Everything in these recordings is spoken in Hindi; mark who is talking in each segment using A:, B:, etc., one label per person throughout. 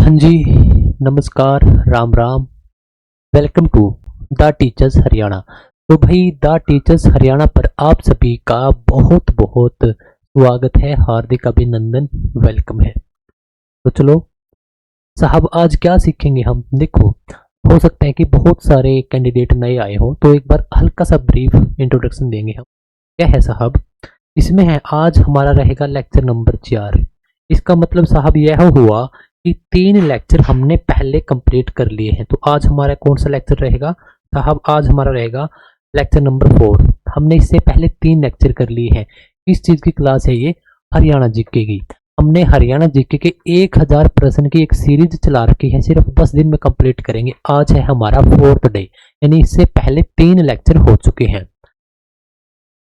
A: हाँ जी, नमस्कार, Ram Ram. Welcome to the teachers Haryana. तो भाई द टीचर्स हरियाणा पर आप सभी का बहुत बहुत स्वागत है, हार्दिक अभिनंदन, वेलकम है। तो चलो साहब, आज क्या सीखेंगे हम? देखो, हो सकता है कि बहुत सारे कैंडिडेट नए आए हो, तो एक बार हल्का सा ब्रीफ इंट्रोडक्शन देंगे हम। क्या है साहब? इसमें है, आज हमारा रहेगा लेक्चर नंबर 4। इसका मतलब साहब यह हुआ कि 3 लेक्चर हमने पहले कंप्लीट कर लिए हैं। तो आज हमारा कौन सा लेक्चर रहेगा साहब? आज हमारा रहेगा लेक्चर नंबर 4। हमने इससे पहले 3 लेक्चर कर लिए हैं। किस चीज़ की क्लास है ये? हरियाणा जीके की। हमने हरियाणा जीके के 1000 प्रश्न की एक सीरीज चला रखी है, सिर्फ 10 दिन में कंप्लीट करेंगे। आज है हमारा 4th डे, यानी इससे पहले 3 लेक्चर हो चुके हैं।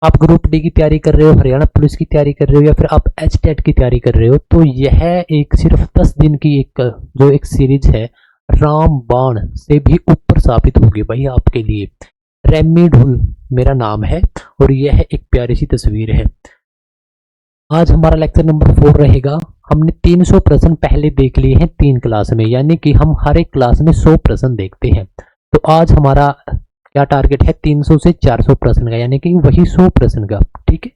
A: आप ग्रुप डी की तैयारी कर रहे हो, हरियाणा पुलिस की तैयारी कर रहे हो, या फिर आप एचटेट की तैयारी कर रहे हो, तो यह एक सिर्फ 10 दिन की एक सीरीज है, रामबाण से भी ऊपर साबित होगी भाई आपके लिए। रेमी ढुल मेरा नाम है और यह एक प्यारी सी तस्वीर है। आज हमारा लेक्चर नंबर 4 रहेगा। हमने 300 प्रश्न पहले देख लिए हैं 3 क्लास में, यानी कि हम हर एक क्लास में 100 प्रश्न देखते हैं। तो आज हमारा क्या टारगेट है? 300 से 400 प्रश्न का, यानी कि वही 100 प्रश्न का। ठीक है,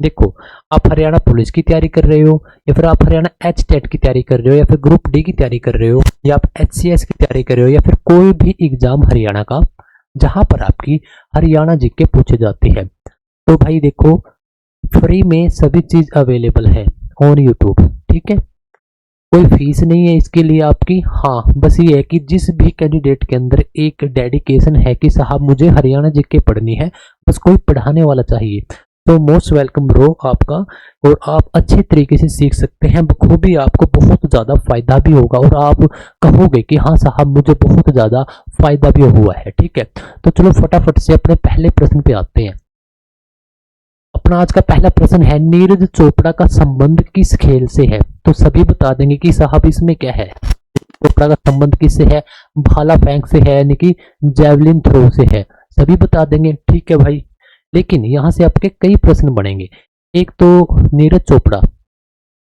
A: देखो, आप हरियाणा पुलिस की तैयारी कर रहे हो, या फिर आप हरियाणा एचटेट की तैयारी कर रहे हो, या फिर ग्रुप डी की तैयारी कर रहे हो, या आप एचसीएस की तैयारी कर रहे हो, या फिर कोई भी एग्जाम हरियाणा का जहां पर आपकी हरियाणा जीके पूछे जाते हैं, तो भाई देखो, फ्री में सभी चीज अवेलेबल है ऑन यूट्यूब। ठीक है, कोई फीस नहीं है इसके लिए आपकी। हाँ, बस ये है कि जिस भी कैंडिडेट के अंदर एक डेडिकेशन है कि साहब मुझे हरियाणा जीके पढ़नी है, बस कोई पढ़ाने वाला चाहिए, तो मोस्ट वेलकम ब्रो आपका। और आप अच्छे तरीके से सीख सकते हैं बखूबी, आपको बहुत ज़्यादा फायदा भी होगा और आप कहोगे कि हाँ साहब मुझे बहुत ज़्यादा फायदा भी हुआ है। ठीक है, तो चलो फटाफट से अपने पहले प्रश्न पे आते हैं। अपना आज का पहला प्रश्न है, नीरज चोपड़ा का संबंध किस खेल से है? तो सभी बता देंगे कि साहब इसमें क्या है। चोपड़ा का संबंध किससे है? भाला फेंक से है, यानी कि जेवलिन थ्रो से है। सभी बता देंगे। ठीक है भाई, लेकिन यहां से आपके कई प्रश्न बनेंगे। एक तो नीरज चोपड़ा,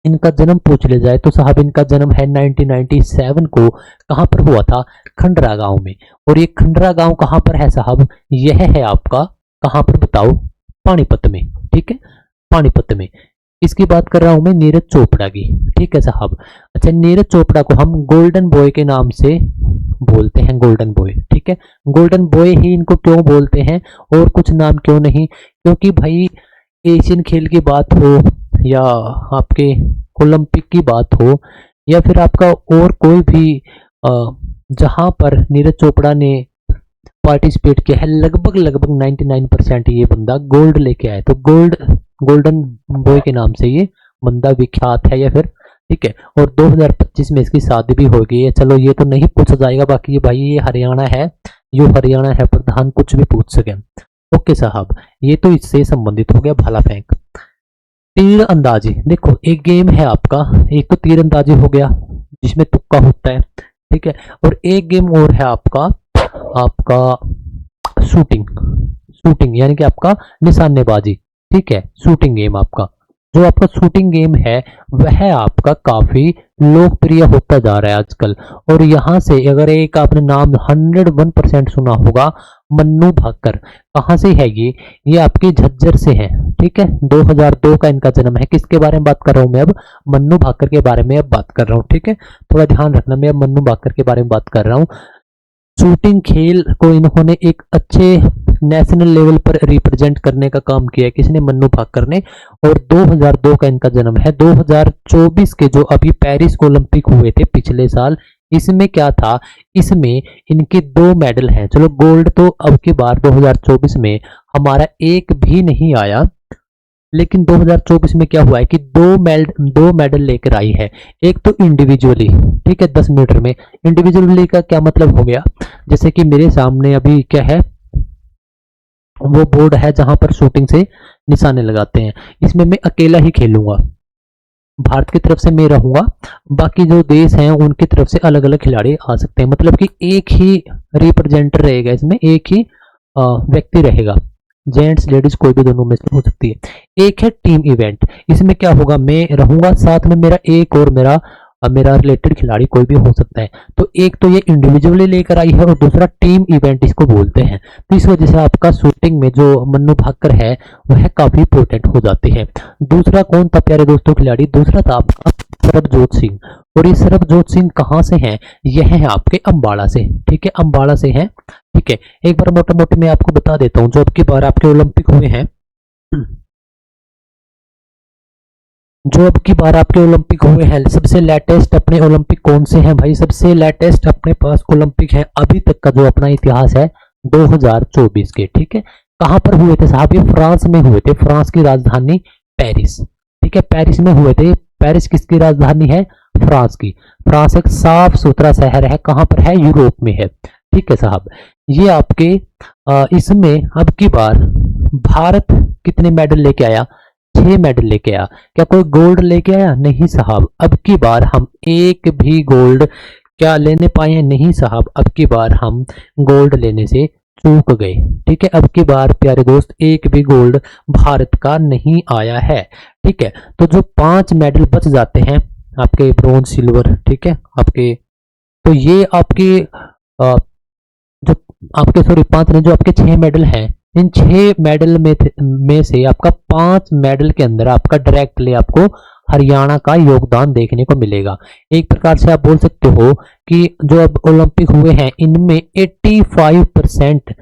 A: इनका जन्म पूछ ले जाए तो साहब इनका जन्म है 1997 को। कहां पर हुआ था? खंडरा गांव में। और ये खंडरा गांव कहां पर है साहब? यह है आपका, कहां पर बताओ? पानीपत में। ठीक है, पानीपत में। इसकी बात कर रहा हूं मैं नीरज चोपड़ा की। ठीक है साहब। अच्छा, नीरज चोपड़ा को हम गोल्डन बॉय के नाम से बोलते हैं, गोल्डन बॉय। ठीक है, गोल्डन बॉय ही इनको क्यों बोलते हैं और कुछ नाम क्यों नहीं? क्योंकि भाई एशियन खेल की बात हो, या आपके ओलंपिक की बात हो, या फिर आपका और कोई भी जहां पर नीरज चोपड़ा ने पार्टिसिपेट किया है, लगभग लगभग 99% ये बंदा गोल्ड लेके आया। तो गोल्डन बॉय के नाम से ये बंदा विख्यात है, या फिर ठीक है। और 2025 में इसकी शादी भी हो गई है। चलो ये तो नहीं पूछा जाएगा, बाकी ये भाई ये हरियाणा है, जो हरियाणा है प्रधान कुछ भी पूछ सके। ओके साहब, ये तो इससे संबंधित हो गया भाला फेंक। तीर अंदाजी, देखो एक गेम है आपका, एक तो तीर अंदाजी हो गया जिसमें तुक्का होता है। ठीक है, और एक गेम और है आपका आपका शूटिंग। शूटिंग यानी कि आपका निशानेबाजी। ठीक है, शूटिंग गेम आपका, जो आपका शूटिंग गेम है वह आपका काफी लोकप्रिय होता जा रहा है आजकल। और यहां से अगर एक आपने नाम 101% सुना होगा, मन्नू भाकर। कहां से है ये आपके झज्जर से है। ठीक है, 2002 का इनका जन्म है। किसके बारे में बात कर रहा हूं मैं अब? मन्नू भाकर के बारे में अब बात कर रहा हूं। ठीक है, थोड़ा ध्यान रखना, मैं अब मन्नू भाकर के बारे में बात कर रहा हूं। शूटिंग खेल को इन्होंने एक अच्छे नेशनल लेवल पर रिप्रेजेंट करने का काम किया है। किसने? मन्नू भाकर ने। और 2002 का इनका जन्म है। 2024 के जो अभी पेरिस ओलंपिक हुए थे पिछले साल, इसमें क्या था? इसमें इनके 2 मेडल हैं। चलो गोल्ड तो अब की बार 2024 में हमारा एक भी नहीं आया, लेकिन 2024 में क्या हुआ है कि 2 मेडल लेकर आई है। एक तो इंडिविजुअली, ठीक है, 10 मीटर में। इंडिविजुअली का क्या मतलब हो गया? जैसे कि मेरे सामने अभी क्या है, वो बोर्ड है जहां पर शूटिंग से निशाने लगाते हैं। इसमें मैं अकेला ही खेलूंगा, भारत की तरफ से मैं रहूंगा, बाकी जो देश हैं उनकी तरफ से अलग अलग खिलाड़ी आ सकते हैं। मतलब कि एक ही रिप्रेजेंटर रहेगा, इसमें एक ही व्यक्ति रहेगा। जेंट्स लेडीज कोई भी दोनों में से हो सकती है। एक है टीम इवेंट। इसमें क्या होगा? मैं रहूंगा, साथ में मेरा एक और मेरा मेरा रिलेटेड खिलाड़ी कोई भी हो सकता है। तो एक तो ये इंडिविजुअली लेकर आई है और दूसरा टीम इवेंट इसको बोलते हैं। तो इस वजह से आपका शूटिंग में जो मन्नू भाकर है वह काफी इंपॉर्टेंट हो जाती है। दूसरा कौन था प्यारे दोस्तों खिलाड़ी? दूसरा था आपका सरबजोत सिंह। और ये सरबजोत सिंह कहाँ से हैं? यह है आपके अंबाला से, ठीक है, अंबाला से हैं। ठीक है, एक बार मोटा मोटी मैं आपको बता देता हूँ जो अब की बार आपके ओलंपिक हुए हैं, जो अब की बार आपके ओलंपिक हुए हैं, सबसे लेटेस्ट अपने ओलंपिक कौन से हैं भाई? सबसे लेटेस्ट अपने पास ओलंपिक है अभी तक का जो अपना इतिहास है 2024 के। ठीक है, कहां पर हुए थे साहब? ये फ्रांस में हुए थे, फ्रांस की राजधानी पेरिस। ठीक है, पेरिस में हुए थे। पेरिस किसकी राजधानी है? फ्रांस की। फ्रांस एक साफ सुथरा शहर है, कहां पर है? यूरोप में है। ठीक है साहब, ये आपके इसमें अब की बार भारत कितने मेडल लेके आया? 6 मेडल लेके आया। क्या कोई गोल्ड लेके आया? नहीं साहब, अब की बार हम एक भी गोल्ड क्या लेने पाए हैं? नहीं साहब, अब की बार हम गोल्ड लेने से चूक गए। ठीक है, अब की बार प्यारे दोस्त एक भी गोल्ड भारत का नहीं आया है। ठीक है, तो जो 5 मेडल बच जाते हैं आपके, ब्रोंज, सिल्वर, ठीक है आपके, तो ये आपके जो आपके सॉरी 5 ने, जो आपके 6 मेडल हैं, इन 6 मेडल में से आपका 5 मेडल के अंदर आपका डायरेक्टली आपको हरियाणा का योगदान देखने को मिलेगा। एक प्रकार से आप बोल सकते हो कि जो अब ओलंपिक हुए हैं इनमें 85%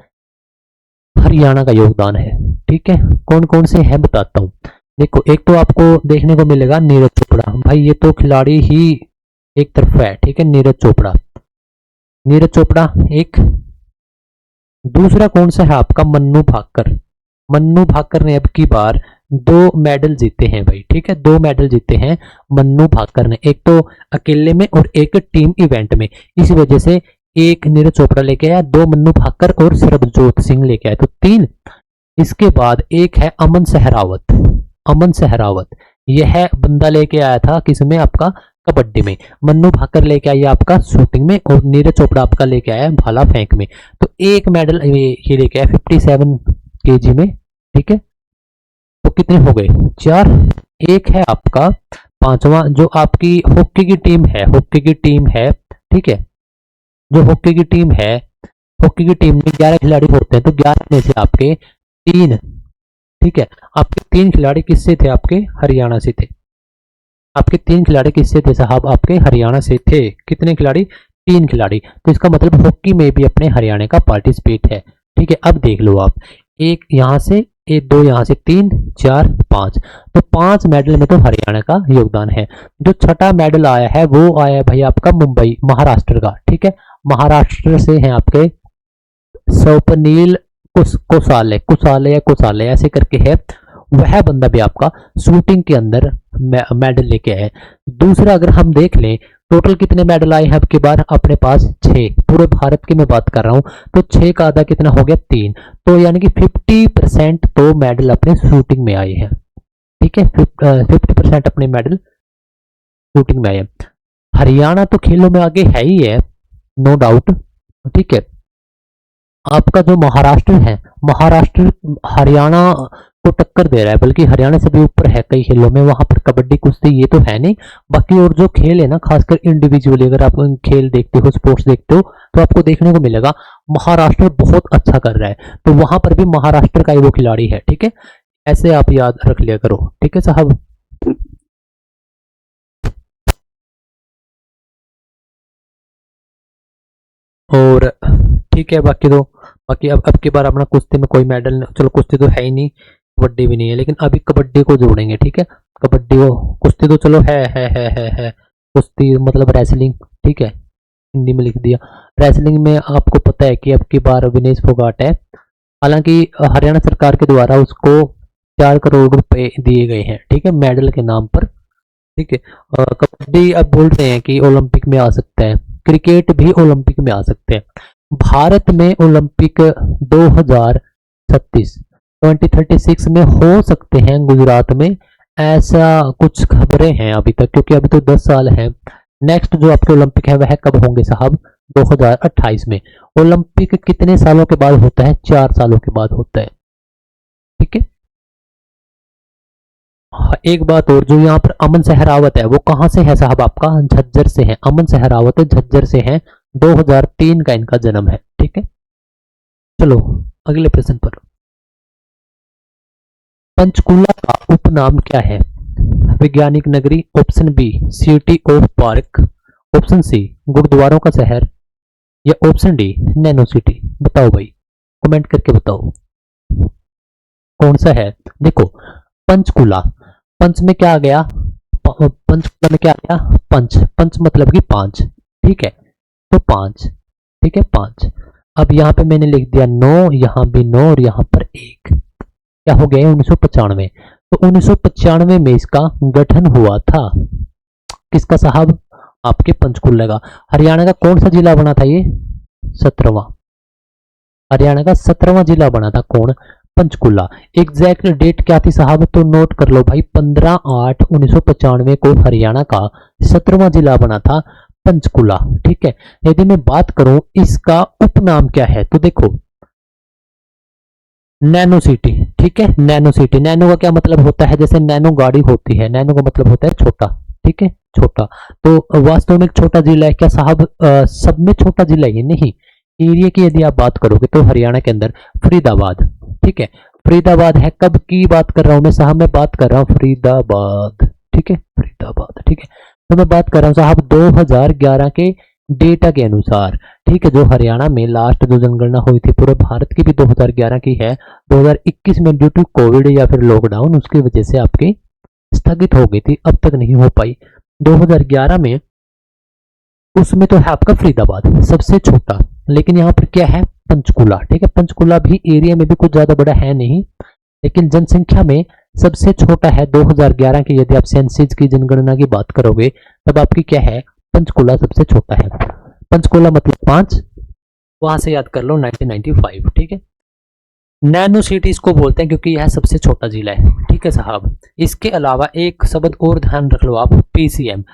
A: हरियाणा का योगदान है। ठीक है, कौन कौन से हैं बताता हूँ। देखो, एक तो आपको देखने को मिलेगा नीरज चोपड़ा, भाई ये तो खिलाड़ी ही एक तरफ है। ठीक है, नीरज चोपड़ा, नीरज चोपड़ा एक। दूसरा कौन सा है आपका? मन्नू भाकर। मन्नू भाकर ने अब की बार 2 मेडल जीते हैं भाई। ठीक है, 2 मेडल जीते हैं मन्नू भाकर ने, एक तो अकेले में और एक टीम इवेंट में। इस वजह से एक नीरज चोपड़ा लेके आया, 2 मन्नू भाकर और सरबजोत सिंह लेके आए, तो 3। इसके बाद एक है अमन सहरावत। अमन सहरावत यह बंदा लेके आया था किसमें? आपका कबड्डी में। मन्नू भाकर लेके आया आपका शूटिंग में और नीरज चोपड़ा आपका लेके आया भाला फेंक में। तो एक मेडल ये लेके आया 57 केजी में। ठीक है, तो कितने हो गए? 4। एक है आपका 5वां, जो आपकी हॉकी की टीम है, हॉकी की टीम है। ठीक है, जो हॉकी की टीम है, हॉकी की टीम में 11 खिलाड़ी होते हैं, तो 11 में से आपके 3, ठीक है, आपके 3 खिलाड़ी किससे थे? आपके हरियाणा से थे। आपके 3 खिलाड़ी किससे थे साहब? आपके हरियाणा से थे। कितने खिलाड़ी? 3 खिलाड़ी। तो इसका मतलब हॉकी में भी अपने हरियाणा का पार्टिसिपेट है। ठीक है, अब देख लो आप, एक यहां से, एक, 2 यहां से, 3, 4, 5, तो 5 मेडल में तो हरियाणा का योगदान है। जो छठा मेडल आया है वो आया है भाई आपका मुंबई, महाराष्ट्र का। ठीक है, महाराष्ट्र से हैं आपके स्वप्नील कुसाले, कुसाले या कुसाले ऐसे करके है, वह बंदा भी आपका शूटिंग के अंदर मेडल लेके आए। दूसरा अगर हम देख लें टोटल कितने मेडल आए हैं अब की बार अपने पास? 6। पूरे भारत की मैं बात कर रहा हूं, तो 6 का आधा कितना हो गया? 3। तो यानी कि 50% तो मेडल अपने शूटिंग में आए हैं। ठीक है, 50% अपने मेडल शूटिंग में आए हैं। हरियाणा तो खेलों में आगे है ही है, नो डाउट। ठीक है, आपका जो महाराष्ट्र है, महाराष्ट्र हरियाणा को टक्कर दे रहा है, बल्कि हरियाणा से भी ऊपर है कई खेलों में। वहां पर कबड्डी, कुश्ती ये तो है नहीं, बाकी और जो खेल है ना, खासकर इंडिविजुअली अगर आप खेल देखते हो, स्पोर्ट्स देखते हो, तो आपको देखने को मिलेगा महाराष्ट्र बहुत अच्छा कर रहा है। तो वहां पर भी महाराष्ट्र का ही वो खिलाड़ी है। ठीक है, ऐसे आप याद रख लिया करो। ठीक है साहब, और ठीक है, बाकी तो बाकी अब की बार अपना कुश्ती में कोई मेडल, चलो कुश्ती तो है ही नहीं, कबड्डी भी नहीं है, लेकिन अभी कबड्डी को जोड़ेंगे। ठीक है, कबड्डी को, कुश्ती तो चलो है कुश्ती मतलब रेसलिंग। ठीक है, हिंदी में लिख दिया। रेसलिंग में आपको पता है कि अब की बार विनेश फोगाट है, हालांकि हरियाणा सरकार के द्वारा उसको 4 करोड़ रुपए दिए गए हैं। ठीक है, मेडल के नाम पर। ठीक है, कबड्डी अब बोल रहे हैं कि ओलंपिक में आ सकता है, क्रिकेट भी ओलंपिक में आ सकते हैं। भारत में ओलंपिक 2036 2036 में हो सकते हैं गुजरात में, ऐसा कुछ खबरें हैं अभी तक, क्योंकि अभी तो 10 साल हैं। नेक्स्ट जो आपके ओलंपिक है वह कब होंगे साहब? 2028 में। ओलंपिक कितने सालों के बाद होता है? 4 सालों के बाद होता है। ठीक है, एक बात और, जो यहाँ पर अमन सहरावत है वो कहाँ से है साहब? आपका झज्जर से है। अमन सहरावत झज्जर से है, 2003 का इनका जन्म है। ठीक है, चलो अगले प्रश्न पर। पंचकूला का उपनाम क्या है? वैज्ञानिक नगरी, option B city of park, option C गुरुद्वारों का शहर, या ऑप्शन डी नैनो सिटी। बताओ भाई, कमेंट करके बताओ कौन सा है। देखो, पंचकूला, पंच में क्या आ गया? पंचकूला में क्या आ गया? पंच, पंच मतलब कि पांच। ठीक है, तो पांच, ठीक है पांच। अब यहाँ पे मैंने लिख दिया 9, यहाँ भी 9 और यहाँ पर 1। क्या हो गया? 1995। तो 1995 में इसका गठन हुआ था। किसका साहब? आपके पंचकुला का। हरियाणा का कौन सा जिला बना था ये? 17वां। हरियाणा का 17वां जिला बना था कौन? पंचकुला। एग्जैक्ट डेट क्या थी साहब? तो नोट कर लो भाई, 15/8/1995 को हरियाणा का 17वां जिला बना था पंचकुला। ठीक है, यदि मैं बात करूं इसका उपनाम क्या है, तो देखो नैनो सिटी। ठीक है, नैनो सिटी। नैनो का क्या मतलब होता है? जैसे नैनो गाड़ी होती है, नैनो का मतलब होता है छोटा। ठीक है, छोटा। तो वास्तव में एक छोटा जिला है क्या साहब? सब में छोटा जिला ही नहीं। एरिया की यदि आप बात करोगे तो हरियाणा के अंदर फरीदाबाद, ठीक है, फरीदाबाद है। कब की बात कर रहा हूं मैं साहब? मैं बात कर रहा हूं फरीदाबाद। ठीक है, फरीदाबाद। ठीक है, तो मैं बात कर रहा हूं साहब 2011 के डेटा के अनुसार। ठीक है, जो हरियाणा में लास्ट जो जनगणना हुई थी, पूरे भारत की भी 2011 की है, 2021 में ड्यू टू कोविड या फिर लॉकडाउन उसकी वजह से आपकी स्थगित हो गई थी, अब तक नहीं हो पाई। 2011 में उसमें तो है आपका फरीदाबाद सबसे छोटा, लेकिन यहाँ पर क्या है? पंचकुला। ठीक है, पंचकुला भी एरिया में भी कुछ ज्यादा बड़ा है नहीं, लेकिन जनसंख्या में सबसे छोटा है। 2011 की यदि आप सेंसस की जनगणना की बात करोगे तब आपकी क्या है? पंचकुला सबसे छोटा है। पंचकुला मतलब 5, वहां से याद कर लो 1995। ठीक है, नैनो सिटी इसको बोलते हैं क्योंकि यह सबसे छोटा जिला है। ठीक है साहब, इसके अलावा एक शब्द और ध्यान रख लो आप, पीसीएम।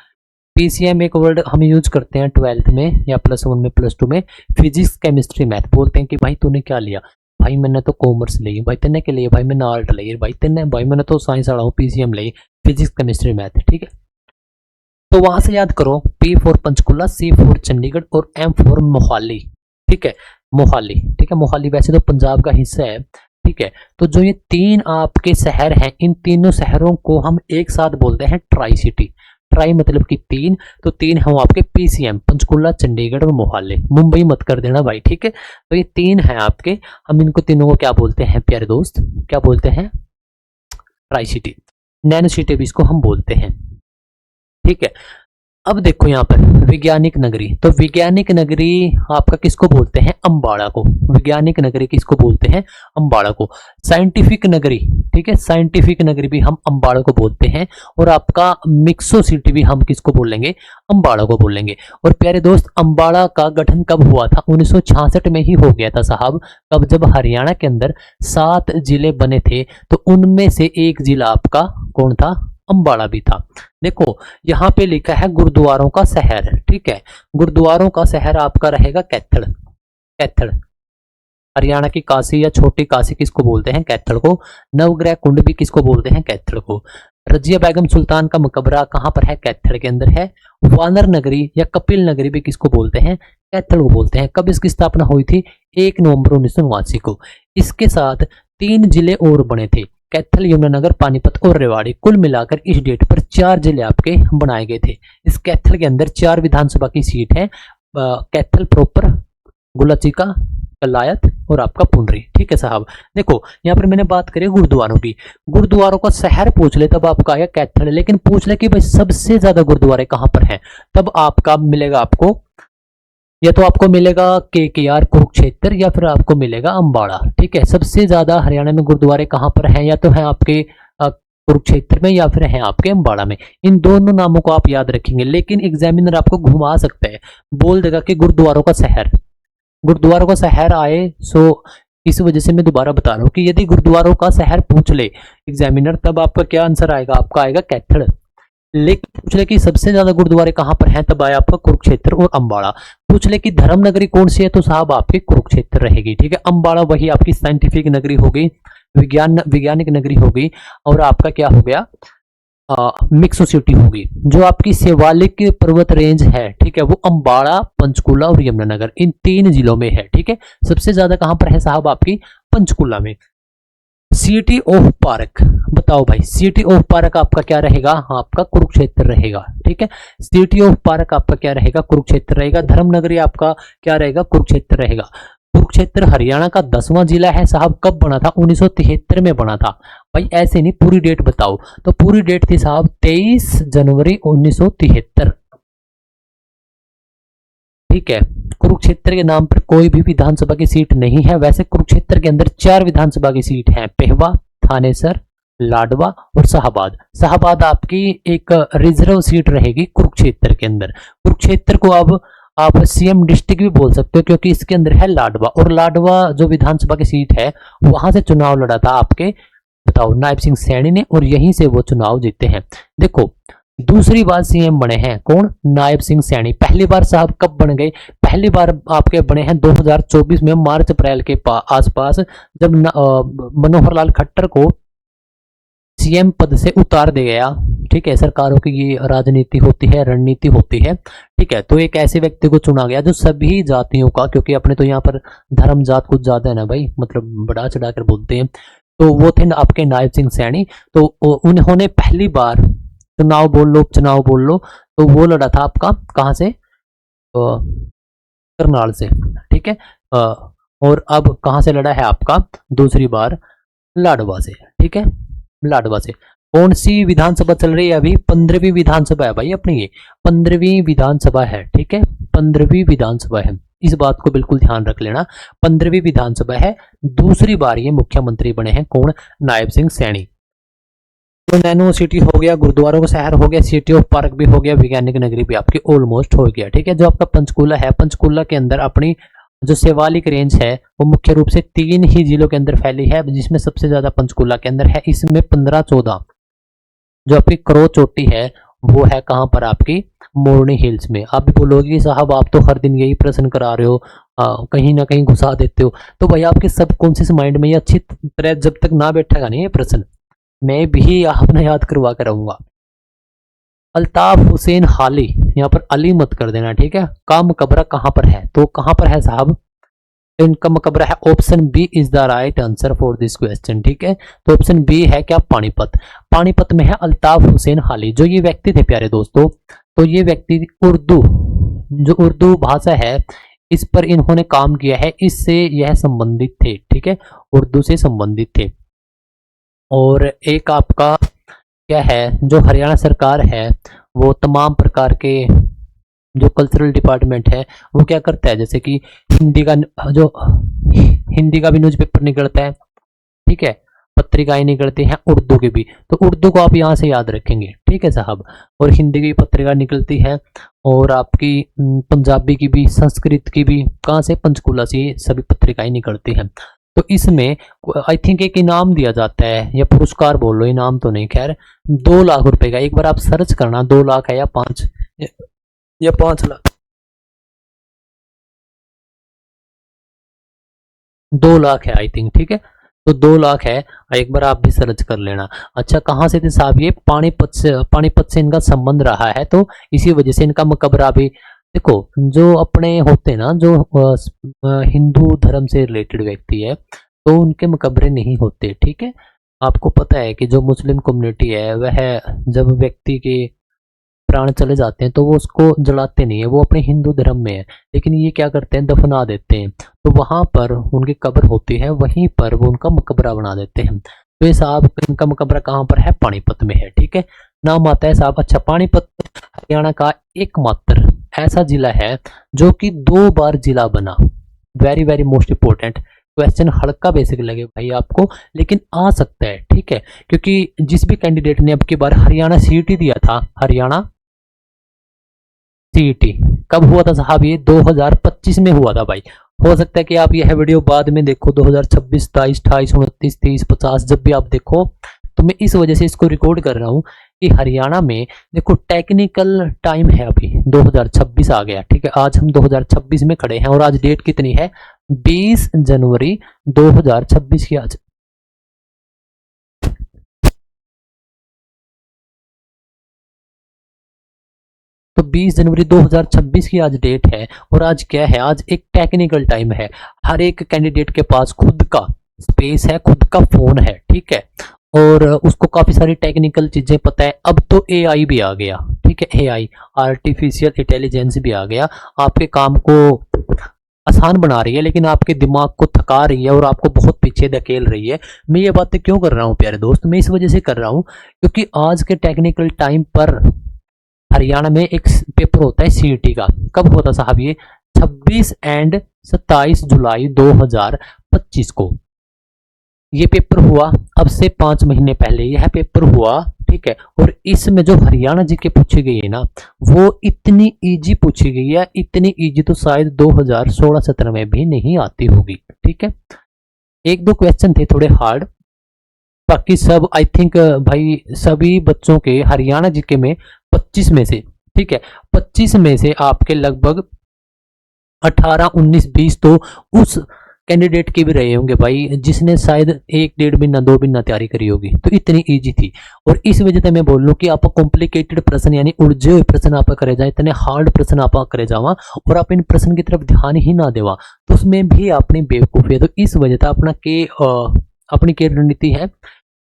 A: पीसीएम एक वर्ड हम यूज करते हैं 12th में या +1 में, +2 में, फिजिक्स केमिस्ट्री मैथ। बोलते हैं कि भाई तूने क्या लिया? भाई मैंने तो कॉमर्स ली। भाई तेने के लिए? भाई मैंने आर्ट ली। भाई मैंने तो साइंस वाला हूँ, पीसीएम ली, फिजिक्स केमिस्ट्री मैथ। ठीक है, तो वहां से याद करो, P for Panchkula, C for Chandigarh और M फॉर मोहाली। ठीक है, मोहाली। ठीक है, मोहाली वैसे तो पंजाब का हिस्सा है। ठीक है, तो जो ये 3 आपके शहर हैं, इन तीनों शहरों को हम एक साथ बोलते हैं ट्राई सिटी। ट्राई मतलब कि 3, तो 3 हम आपके पीसीएम, पंचकुला, चंडीगढ़ और मोहाली। मुंबई मत कर देना भाई। ठीक है, तो ये 3 हैं आपके, हम इनको तीनों को क्या बोलते हैं प्यारे दोस्त? क्या बोलते हैं? Tri city. नैनो सिटी भी इसको हम बोलते हैं। ठीक है, अब देखो यहाँ पर वैज्ञानिक नगरी, तो वैज्ञानिक नगरी आपका किसको बोलते हैं? अंबाड़ा को। वैज्ञानिक नगरी किसको बोलते हैं? अंबाड़ा को। साइंटिफिक नगरी, ठीक है, साइंटिफिक नगरी भी हम अंबाड़ा को बोलते हैं। और आपका मिक्सो सिटी भी हम किसको बोलेंगे? अंबाड़ा को बोलेंगे। और प्यारे दोस्त, अंबाड़ा का गठन कब हुआ था? 1966 में ही हो गया था साहब। कब? जब हरियाणा के अंदर 7 जिले बने थे, तो उनमें से एक जिला आपका कौन था? अंबाड़ा भी था। देखो यहाँ पे लिखा है गुरुद्वारों का शहर। ठीक है, गुरुद्वारों का शहर आपका रहेगा कैथल। कैथल, हरियाणा की काशी या छोटी काशी किसको बोलते हैं? कैथल को। नवग्रह कुंड भी किसको बोलते हैं? कैथल को। रजिया बेगम सुल्तान का मकबरा कहाँ पर है? कैथल के अंदर है। वानर नगरी या कपिल नगरी भी किसको बोलते हैं? कैथल को बोलते हैं। कब इसकी स्थापना हुई थी? 1 नवंबर 1989 को। इसके साथ 3 जिले और बने थे, कैथल, यमुनानगर, पानीपत और रेवाड़ी। कुल मिलाकर इस डेट पर 4 जिले आपके बनाए गए थे। इस कैथल के अंदर 4 विधानसभा की सीट है, कैथल प्रॉपर, गुलाचिका, कलायत और आपका पुंडरी। ठीक है साहब, देखो यहाँ पर मैंने बात करी गुरुद्वारों की। गुरुद्वारों का शहर पूछ ले तब आपका आया कैथल, लेकिन पूछ ले कि भाई सबसे ज्यादा गुरुद्वारे कहाँ पर हैं, तब आपका मिलेगा आपको, या तो आपको मिलेगा KKR कुरुक्षेत्र, या फिर आपको मिलेगा अंबाड़ा। ठीक है, सबसे ज्यादा हरियाणा में गुरुद्वारे कहाँ पर हैं? या तो है आपके कुरुक्षेत्र में या फिर है आपके अंबाड़ा में। इन दोनों नामों को आप याद रखेंगे, लेकिन एग्जामिनर आपको घुमा सकता है, बोल देगा कि गुरुद्वारों का शहर। गुरुद्वारों का शहर आए, सो इस वजह से मैं दोबारा बता रहा हूँ कि यदि गुरुद्वारों का शहर पूछ ले एग्जामिनर, तब आपका क्या आंसर आएगा? आपका आएगा कैथल। लेकिन पूछ ले कि सबसे ज्यादा गुरुद्वारे कहां पर हैं, तब आया आपका कुरुक्षेत्र और अंबाड़ा। पूछ ले कि धर्म नगरी कौन सी है, तो साहब आपकी कुरुक्षेत्र रहेगी। ठीक है, अंबाड़ा वही आपकी साइंटिफिक नगरी होगी, वैज्ञानिक नगरी होगी, और आपका क्या हो गया, मिक्सो सिटी होगी। जो आपकी शिवालिक पर्वत रेंज है, ठीक है, वो अंबाला, पंचकुला और यमुनानगर, इन 3 जिलों में है। ठीक है, सबसे ज्यादा कहां पर है साहब, आपकी पंचकुला में। सिटी ऑफ पार्क, बताओ भाई, सिटी ऑफ पार्क आपका क्या रहेगा, आपका कुरुक्षेत्र रहेगा। ठीक है, सिटी ऑफ पार्क आपका क्या रहेगा, कुरुक्षेत्र रहेगा। धर्मनगरी आपका क्या रहेगा, कुरुक्षेत्र रहेगा। कुरुक्षेत्र हरियाणा का 10वां जिला है साहब। कब बना था, 1973 में बना था। भाई ऐसे नहीं, पूरी डेट बताओ। तो पूरी डेट थी साहब 23 जनवरी 1973। ठीक है, कुरुक्षेत्र के नाम पर कोई भी विधानसभा की सीट नहीं है। वैसे कुरुक्षेत्र के अंदर 4 विधानसभा की सीट है, पेहवा, थानेसर, लाडवा और शाहबाद। शाहबाद आपकी एक रिजर्व सीट रहेगी कुरुक्षेत्र के अंदर। कुरुक्षेत्र को अब आप सीएम डिस्ट्रिक्ट भी बोल सकते हो, क्योंकि इसके अंदर है लाडवा, और लाडवा जो विधानसभा की सीट है, वहां से चुनाव लड़ा था आपके, बताओ, नायब सिंह सैनी ने, और यहीं से वो चुनाव जीते हैं। देखो, दूसरी बार सीएम बने हैं कौन, नायब सिंह सैनी। पहली बार साहब कब बन गए, पहली बार आपके बने हैं 2024 में, मार्च अप्रैल के आसपास, जब मनोहर लाल खट्टर को सीएम पद से उतार दिया गया। ठीक है, सरकारों की ये राजनीति होती है, रणनीति होती है। ठीक है, तो एक ऐसे व्यक्ति को चुना गया जो सभी जातियों का, क्योंकि अपने तो यहाँ पर धर्म जात कुछ ज्यादा है ना भाई, मतलब बढ़ा चढ़ा कर बोलते हैं, तो वो थे आपके नायब सिंह सैनी। तो उन्होंने पहली बार चुनाव बोल लो, उपचुनाव बोल लो, तो वो लड़ा था आपका कहां से, करनाल से। ठीक है, और अब कहां से लड़ा है आपका दूसरी बार, लाडवा से। ठीक है, लाडवा से। कौन सी विधानसभा चल रही है अभी, 15वीं विधानसभा है भाई अपनी, ये 15वीं विधानसभा है। ठीक है, 15वीं विधानसभा है, इस बात को बिल्कुल ध्यान रख लेना, 15वीं विधानसभा है। दूसरी बार ये मुख्यमंत्री बने हैं कौन, नायब सिंह सैनी। तो नैनो सिटी हो गया, गुरुद्वारों का शहर हो गया, सिटी ऑफ पार्क भी हो गया, वैज्ञानिक नगरी भी आपकी ऑलमोस्ट हो गया। ठीक है, जो आपका पंचकुला है, पंचकुला के अंदर अपनी जो शिवालिक रेंज है वो मुख्य रूप से 3 ही जिलों के अंदर फैली है, जिसमें सबसे ज्यादा पंचकुला के अंदर है। इसमें 15-14 जो आपकी क्रो चोटी है वो है कहां पर, आपकी मोरनी हिल्स में। आप भी बोलोगे साहब आप तो हर दिन यही प्रश्न करा रहे हो, कहीं ना कहीं घुसा देते हो। तो भाई आपके सबकॉन्शियस माइंड में ये अच्छी तरह जब तक ना बैठेगा नहीं ये प्रश्न, मैं भी आपने याद करवा कर रहूंगा। अल्ताफ हुसैन हाली, यहाँ पर अली मत कर देना। ठीक है, का मकबरा कहां पर है, तो कहां पर है साहब, इनका मकबरा है, option B is the right answer for this question. ठीक है, तो ऑप्शन बी है क्या, पानीपत। पानीपत में है अल्ताफ हुसैन हाली। जो ये व्यक्ति थे प्यारे दोस्तों, तो ये व्यक्ति उर्दू, जो उर्दू भाषा है इस पर इन्होंने काम किया है, इससे यह संबंधित थे। ठीक है, उर्दू से संबंधित थे। और एक आपका क्या है, जो हरियाणा सरकार है वो तमाम प्रकार के जो कल्चरल डिपार्टमेंट है वो क्या करता है, जैसे कि हिंदी का जो हिंदी का भी न्यूज़पेपर निकलता है। ठीक है, पत्रिकाएं निकलती हैं उर्दू की भी, तो उर्दू को आप यहाँ से याद रखेंगे। ठीक है साहब, और हिंदी की पत्रिका निकलती है, और आपकी पंजाबी की भी, संस्कृत की भी, कहाँ से, पंचकुला से सभी पत्रिकाएं निकलती हैं। तो इसमें आई थिंक एक इनाम दिया जाता है, या पुरस्कार बोल लो, इनाम तो नहीं, खैर 2 लाख रुपए का। एक बार आप सर्च करना 2 लाख है या 5 लाख, 2 लाख है आई थिंक। ठीक है, तो 2 लाख है, एक बार आप भी सर्च कर लेना। अच्छा, कहाँ से थे साहब, ये पानीपत से इनका संबंध रहा है, तो इसी वजह से इनका मकबरा भी। देखो, जो अपने होते हैं ना, जो हिंदू धर्म से रिलेटेड व्यक्ति है, तो उनके मकबरे नहीं होते। ठीक है, आपको पता है कि जो मुस्लिम कम्युनिटी है वह जब व्यक्ति के प्राण चले जाते हैं तो वो उसको जलाते नहीं है, वो अपने हिंदू धर्म में है, लेकिन ये क्या करते हैं, दफना देते हैं। तो वहां पर उनकी कब्र होती है, वहीं पर वो उनका मकबरा बना देते हैं। तो ये साहब इनका मकबरा कहाँ पर है, पानीपत में है। ठीक है, नाम आता है साहब। अच्छा, पानीपत हरियाणा का एकमात्र ऐसा जिला है जो कि 2 बार जिला बना। Very very most important question, हल्का बेसिक लगे भाई आपको, लेकिन आ सकता है। ठीक है, क्योंकि जिस भी कैंडिडेट ने अब की बार हरियाणा सीईटी दिया था, हरियाणा सीईटी कब हुआ था साहब, ये 2025 में हुआ था भाई। हो सकता है कि आप यह वीडियो बाद में देखो, 2026, 27, 28, 29, 30, 50, जब भी आप देखो, तो मैं इस वजह से इसको रिकॉर्ड कर रहा हूँ कि हरियाणा में देखो टेक्निकल टाइम है, अभी 2026 आ गया। ठीक है, आज हम 2026 में खड़े हैं, और आज डेट कितनी है, 20 जनवरी 2026 की आज तो 20 जनवरी 2026 की आज डेट है और आज क्या है, आज एक टेक्निकल टाइम है। हर एक कैंडिडेट के पास खुद का स्पेस है, खुद का फोन है, ठीक है, और उसको काफी सारी टेक्निकल चीजें पता है। अब तो एआई भी आ गया, ठीक है, एआई आर्टिफिशियल इंटेलिजेंस भी आ गया, आपके काम को आसान बना रही है लेकिन आपके दिमाग को थका रही है और आपको बहुत पीछे धकेल रही है। मैं ये बातें क्यों कर रहा हूँ प्यारे दोस्त, मैं इस वजह से कर रहा हूँ क्योंकि आज के टेक्निकल टाइम पर हरियाणा में एक पेपर होता है सीईटी का। कब होता साहब ये? 26 एंड 27 जुलाई 2025 को ये पेपर हुआ। अब से 5 महीने पहले यह पेपर हुआ, ठीक है, और इसमें जो हरियाणा जी के पूछी गई है ना, वो इतनी इजी पूछी गई है, इतनी इजी तो शायद 2016-17 में भी नहीं आती होगी, ठीक है। एक दो क्वेश्चन थे थोड़े हार्ड, बाकी सब आई थिंक भाई सभी बच्चों के हरियाणा जीके में 25 में से, ठीक है, 25 में से आपके लगभग 18, 19, 20 तो उस कैंडिडेट के भी रहे होंगे भाई जिसने शायद 1-1.5 महीना 2 महीना तैयारी करी होगी। तो इतनी इजी थी और इस वजह से मैं बोल लूँ कि आप कॉम्प्लिकेटेड प्रश्न यानी उलझे हुए प्रश्न आप करे जाए, इतने हार्ड प्रश्न आप करे जावा और आप इन प्रश्न की तरफ ध्यान ही ना देवा तो उसमें भी अपनी बेवकूफ़ी है। तो इस वजह से अपनी क्या रणनीति है,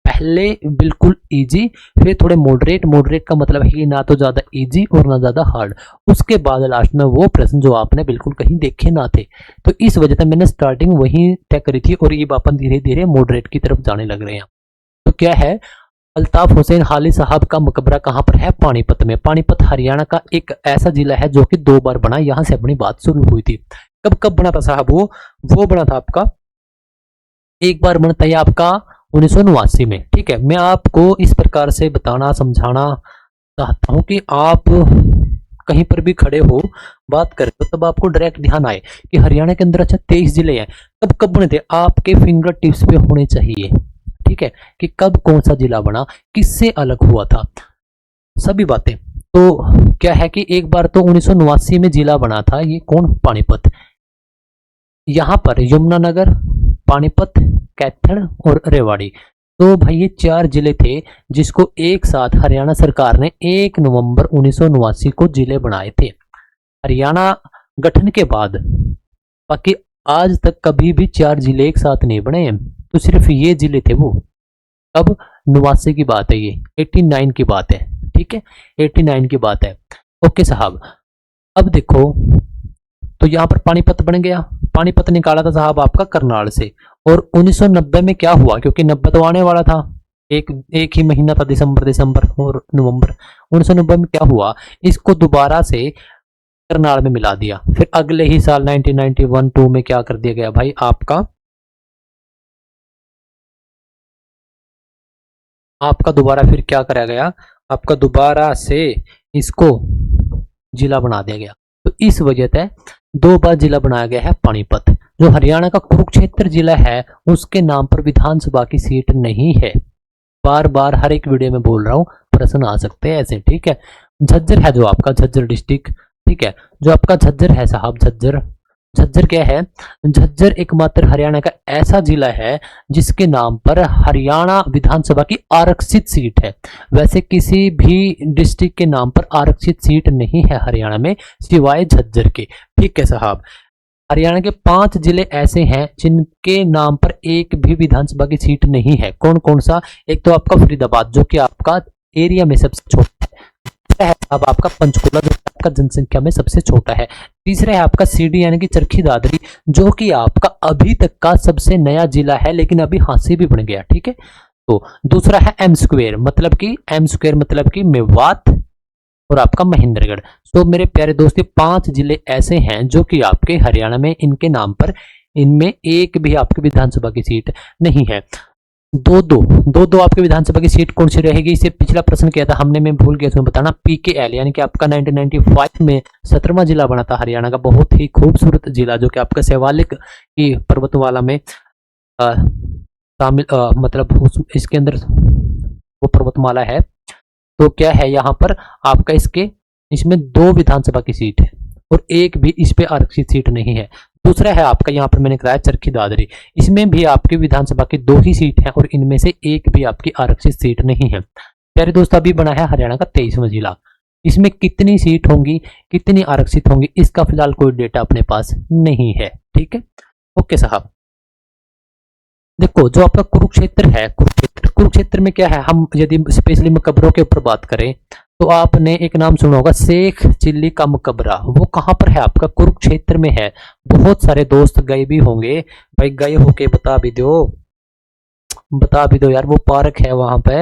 A: पहले बिल्कुल इजी, फिर थोड़े मॉडरेट का मतलब है कि ना तो ज्यादा इजी और ना ज्यादा हार्ड, उसके बाद लास्ट में वो प्रश्न जो आपने बिल्कुल कहीं देखे ना थे। तो इस वजह से मैंने स्टार्टिंग वही तय करी थी और ये अपन धीरे धीरे मॉडरेट की तरफ जाने लग रहे हैं। तो क्या है, अल्ताफ हुसैन हाली साहब का मकबरा कहाँ पर है? पानीपत में। पानीपत हरियाणा का एक ऐसा जिला है जो कि 2 बार बना, यहाँ से अपनी बात शुरू हुई थी। कब कब बना था साहब? वो बना था आपका, एक बार बनता है आपका 1989 में, ठीक है। मैं आपको इस प्रकार से बताना समझाना चाहता हूं कि आप कहीं पर भी खड़े हो बात करें तो तब आपको डायरेक्ट ध्यान आए कि हरियाणा के अंदर अच्छा 23 जिले हैं, कब कब बने थे, आपके फिंगर टिप्स पे होने चाहिए, ठीक है, कि कब कौन सा जिला बना, किससे अलग हुआ था, सभी बातें। तो क्या है कि एक बार तो 1989 में जिला बना था, ये कौन? पानीपत। यहां पर यमुनानगर, पानीपत, कैथल और रेवाड़ी, तो भाई ये 4 जिले थे जिसको एक साथ हरियाणा सरकार ने 1 नवंबर 1989 को जिले बनाए थे हरियाणा गठन के बाद। बाकी आज तक कभी भी 4 जिले एक साथ नहीं बने हैं, तो सिर्फ ये जिले थे वो। अब 89 की बात है, ये 89 की बात है, ठीक है, 89 की बात है। ओके साहब, अब देखो तो यहाँ पर पानीपत बन गया। पानीपत निकाला था साहब आपका करनाल से। और 1990 में क्या हुआ, क्योंकि 90 तो आने वाला था, एक ही महीना था, दिसंबर और नवंबर। 1990 में क्या हुआ, इसको दोबारा से करनाल में मिला दिया। फिर अगले ही साल 1991-2 में क्या कर दिया गया भाई, आपका दोबारा फिर क्या करा गया, आपका दोबारा से इसको जिला बना दिया गया। तो इस वजह से 2 बार जिला बनाया गया है पानीपत। जो हरियाणा का कुरुक्षेत्र जिला है उसके नाम पर विधानसभा की सीट नहीं है। बार बार हर एक वीडियो में बोल रहा हूं, प्रश्न आ सकते हैं ऐसे, ठीक है। झज्जर है जो आपका, झज्जर डिस्ट्रिक्ट, ठीक है, जो आपका झज्जर है साहब, झज्जर क्या है? झज्जर एकमात्र हरियाणा का ऐसा जिला है जिसके नाम पर हरियाणा विधानसभा की आरक्षित सीट है। वैसे किसी भी डिस्ट्रिक्ट के नाम पर आरक्षित सीट नहीं है हरियाणा में सिवाय झज्जर के, ठीक है साहब। हरियाणा के 5 जिले ऐसे हैं जिनके नाम पर एक भी विधानसभा की सीट नहीं है। कौन कौन सा? एक तो आपका फरीदाबाद जो कि आपका एरिया में सबसे छोटा है, अब आपका पंचकुला जो आपका जनसंख्या में सबसे छोटा है। तीसरा है आपका सीडी यानी कि चरखी दादरी जो कि आपका अभी तक का सबसे नया जिला है लेकिन अभी हांसी भी बन गया, ठीक है। तो दूसरा है एम स्क्वेयर मतलब कि मेवात और आपका महेंद्रगढ़। तो मेरे प्यारे दोस्तों 5 जिले ऐसे हैं जो कि आपके हरियाणा में इनके नाम पर इनमें एक भी आपकी विधानसभा की सीट नहीं है। दो आपके विधानसभा की सीट कौन सी रहेगी, इसे पिछला प्रश्न किया था हमने, मैं भूल गया उसमें बताना। पीकेएल यानी कि आपका 1995 में 17वां जिला बना था हरियाणा का, बहुत ही खूबसूरत जिला जो कि आपका शिवालिक की पर्वतमाला में शामिल मतलब इसके अंदर वो पर्वतमाला है। तो क्या है यहाँ पर आपका इसमें 2 विधानसभा की सीट है और एक भी इस पे आरक्षित सीट नहीं है। दूसरा है आपका यहाँ पर मैंने कराया चरखी दादरी, इसमें भी आपकी विधानसभा की 2 ही सीट है और इनमें से एक भी आपकी आरक्षित सीट नहीं है। प्यारे दोस्त अभी बना है हरियाणा का 23वां जिला, इसमें कितनी सीट होंगी, कितनी आरक्षित होंगी, इसका फिलहाल कोई डेटा अपने पास नहीं है। ठीक है, ओके साहब। देखो जो आपका कुरुक्षेत्र है, कुरुक्षेत्र में क्या है, हम यदि स्पेशली मकबरों के ऊपर बात करें तो आपने एक नाम सुना होगा, शेख चिल्ली का मकबरा। वो कहाँ पर है आपका, कुरुक्षेत्र में है। बहुत सारे दोस्त गए भी होंगे भाई, गए होके बता भी दो, बता भी दो यार, वो पार्क है वहां पे,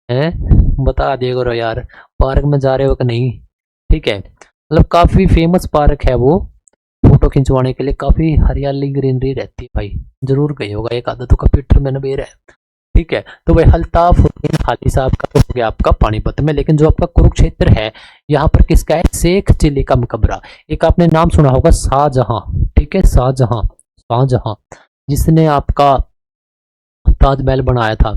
A: है, बता दिए करो यार, पार्क में जा रहे हो कि नहीं। ठीक है, मतलब काफी फेमस पार्क है वो, फोटो खिंचवाने के लिए काफी हरियाली ग्रीनरी रहती है भाई, जरूर गए होगा, एक आधा तो कंप्यूटर में नबेर है। ठीक है, तो भाई अल्ताफ हुसैन हाजी साहब का तो हो गया आपका पानीपत में, लेकिन जो आपका कुरुक्षेत्र है यहाँ पर किसका है, शेख चिल्ली का मकबरा। एक आपने नाम सुना होगा शाहजहां, ठीक है, शाहजहां, शाहजहां जिसने आपका ताजमहल बनाया था।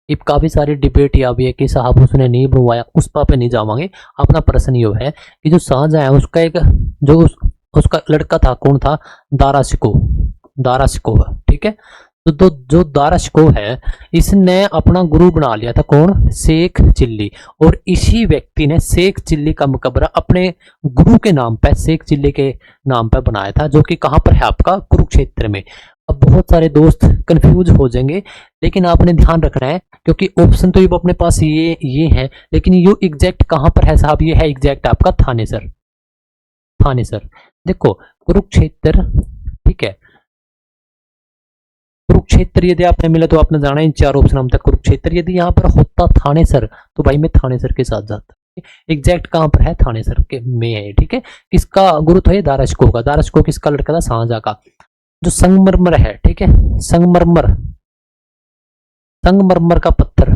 A: ये काफी सारी डिबेट या भी है कि साहब उसने नहीं बनवाया, उस पे नहीं जावांगे। अपना प्रश्न ये है कि जो शाहजहां है उसका एक जो उसका लड़का था, कौन था, दारा शिको, दारा शिको, ठीक है। तो जो दारा शिको है इसने अपना गुरु बना लिया था, कौन, शेख चिल्ली। और इसी व्यक्ति ने शेख चिल्ली का मकबरा अपने गुरु के नाम पे, शेख चिल्ली के नाम पे बनाया था, जो कि कहां पर है आपका, कुरुक्षेत्र में। अब बहुत सारे दोस्त कंफ्यूज हो जाएंगे, लेकिन आपने ध्यान रखना है क्योंकि ऑप्शन तो ये अपने पास ये है, लेकिन ये एग्जैक्ट कहां पर है साहब, ये है एग्जैक्ट आपका थानेसर, थानेसर। देखो कुरुक्षेत्र, ठीक है, कुरुक्षेत्र यदि आपने मिला तो आपने जाना इन चार ऑप्शन हम तक, कुरुक्षेत्र यदि यहाँ पर होता थानेसर तो भाई मैं थानेसर के साथ जाता। एग्जैक्ट कहां पर है, थानेसर के में है। ठीक है, किसका गुरु था ये, दारा शिकोह का। दारा शिकोह किसका लड़का था, शाहजहां का। जो संगमरमर है, ठीक है, संगमरमर, संगमरमर का पत्थर,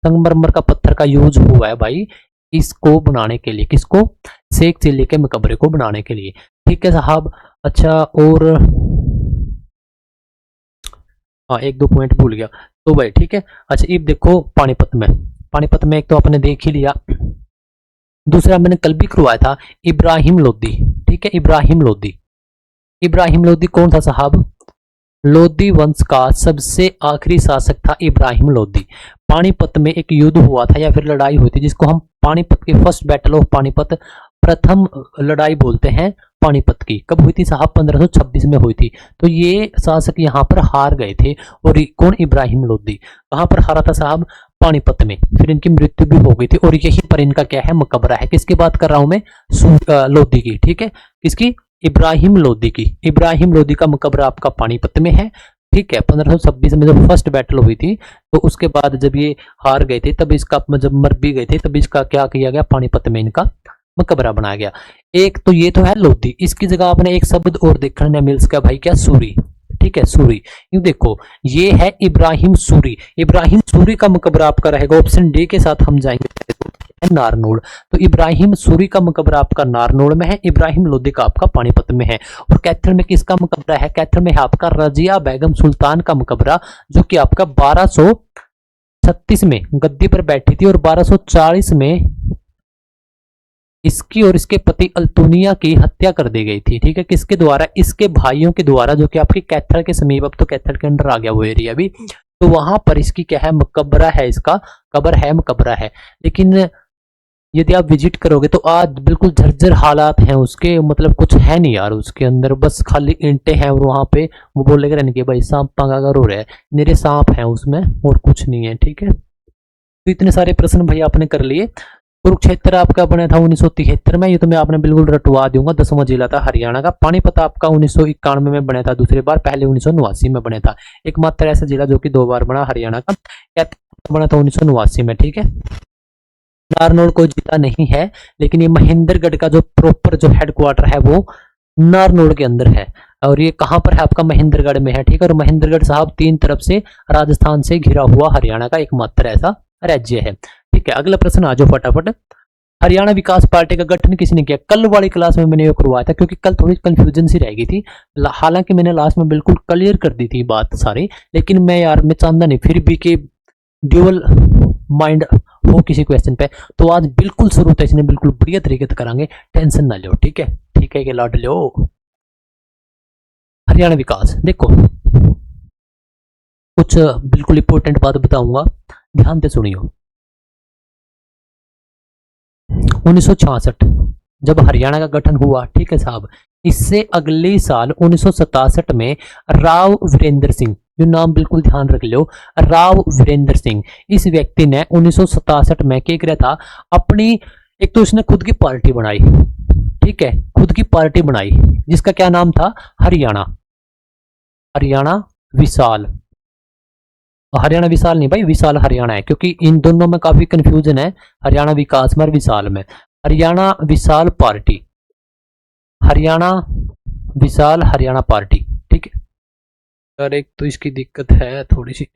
A: संगमरमर का पत्थर का यूज हुआ है भाई इसको बनाने के लिए, किसको, शेख चिल्ली के मकबरे को बनाने के लिए। ठीक है साहब। अच्छा, और हाँ एक दो पॉइंट भूल गया तो भाई, ठीक है। अच्छा अब देखो पानीपत में, पानीपत में एक तो आपने देख ही लिया, दूसरा मैंने कल भी करवाया था, इब्राहिम लोदी। ठीक है, इब्राहिम लोदी, इब्राहिम लोदी कौन था साहब, लोदी वंश का सबसे आखिरी शासक था इब्राहिम लोदी। पानीपत में एक युद्ध हुआ था या फिर लड़ाई हुई थी जिसको हम पानीपत की फर्स्ट बैटल ऑफ पानीपत, प्रथम लड़ाई बोलते हैं पानीपत की। कब हुई थी साहब, 1526 में हुई थी। तो ये शासक यहाँ पर हार गए थे, और कौन, इब्राहिम लोदी। कहां पर हारा था साहब, पानीपत में। फिर इनकी मृत्यु भी हो गई थी, और यहीं पर इनका क्या है, मकबरा है। किसकी बात कर रहा हूं मैं, लोदी की। ठीक है, किसकी, इब्राहिम लोदी की। इब्राहिम लोदी का मकबरा आपका पानीपत में है। ठीक है, 1526 में जब फर्स्ट बैटल हुई थी, तो उसके बाद जब ये हार गए थे, तब इसका, जब मर भी गए थे, तब इसका क्या किया गया, पानीपत में इनका मकबरा बनाया गया। एक तो ये तो है लोधी, इसकी जगह आपने एक शब्द और देखने मिल सका भाई, क्या, सूरी। ठीक है, सूरी। यूं देखो, ये है इब्राहिम सूरी। इब्राहिम सूरी का मकबरा आपका रहेगा, ऑप्शन डी के साथ हम जाएंगे, नारनौल। तो इब्राहिम सूरी का मकबरा आपका नारनौल में है, इब्राहिम लोदी का आपका पानीपत में है। और कैथल में किसका मकबरा है, कैथल में है आपका रजिया बेगम सुल्तान का मकबरा, जो कि आपका 1236 में गद्दी पर बैठी थी, और 1240 में इसकी और इसके पति अल्तुनिया की हत्या कर दी गई थी। ठीक है, किसके द्वारा, इसके भाइयों के द्वारा, जो कि आपकी कैथल के समीप, अब तो कैथल के अंडर आ गया वो एरिया भी। तो वहां पर इसकी क्या है, मकबरा है, इसका कब्र है, मकबरा है। लेकिन यदि आप विजिट करोगे तो आज बिल्कुल झरझर हालात हैं उसके, मतलब कुछ है नहीं यार उसके अंदर, बस खाली ईंटें हैं। और वहां पे वो बोल रहे कि भाई सांप का घर हो रहा है, मेरे सांप हैं उसमें और कुछ नहीं है। ठीक है, तो इतने सारे प्रश्न भाई आपने कर लिए। कुरुक्षेत्र आपका बना था 1973 में, ये तो मैं आपने बिल्कुल रटवा दूंगा, 10वां जिला था हरियाणा का। पानीपत आपका 1991 में बना था दूसरी बार, पहले 1989 में बना था। एकमात्र ऐसा जिला जो कि 2 बार बना हरियाणा का, बना था 1989 में। ठीक है, नारनौल कोई जिला नहीं है, लेकिन ये महेंद्रगढ़ का जो प्रॉपर जो हेडक्वार्टर है वो नारनौल के अंदर है। और ये कहां पर है आपका, महेंद्रगढ़ में है। ठीक है, और महेंद्रगढ़ साहब 3 तरफ से राजस्थान से घिरा हुआ हरियाणा का एकमात्र ऐसा राज्य है। ठीक है, अगला प्रश्न आ जाओ फटाफट। हरियाणा विकास पार्टी का गठन किसने किया, कल वाली क्लास में मैंने ये करवाया था, क्योंकि कल थोड़ी कंफ्यूजन सी रह गई थी। हालांकि मैंने लास्ट में बिल्कुल क्लियर कर दी थी बात सारी, लेकिन मैं यार मैं चाहता नहीं फिर भी कि ड्यूअल माइंड हो किसी क्वेश्चन पे। तो आज बिल्कुल शुरू तो इसने बिल्कुल बढ़िया तरीके से करांगे, टेंशन ना लो। ठीक है, ठीक है कि लाड लो। हरियाणा विकास देखो, कुछ बिल्कुल इंपॉर्टेंट बात बताऊंगा, ध्यान से सुनियो। 1966 जब हरियाणा का गठन हुआ, ठीक है साहब। इससे अगले साल 1967 में राव वीरेंद्र सिंह, जो नाम बिल्कुल ध्यान रख लो, राव वीरेंद्र सिंह, इस व्यक्ति ने 1967 में क्या किया था, अपनी एक तो उसने खुद की पार्टी बनाई, ठीक है, खुद की पार्टी बनाई जिसका क्या नाम था, हरियाणा, हरियाणा विशाल, हरियाणा विशाल नहीं भाई, विशाल हरियाणा है, क्योंकि इन दोनों में काफी कंफ्यूजन है, हरियाणा विकास में और विशाल में। हरियाणा विशाल पार्टी, हरियाणा विशाल हरियाणा पार्टी, ठीक है। और एक तो इसकी दिक्कत है थोड़ी सी,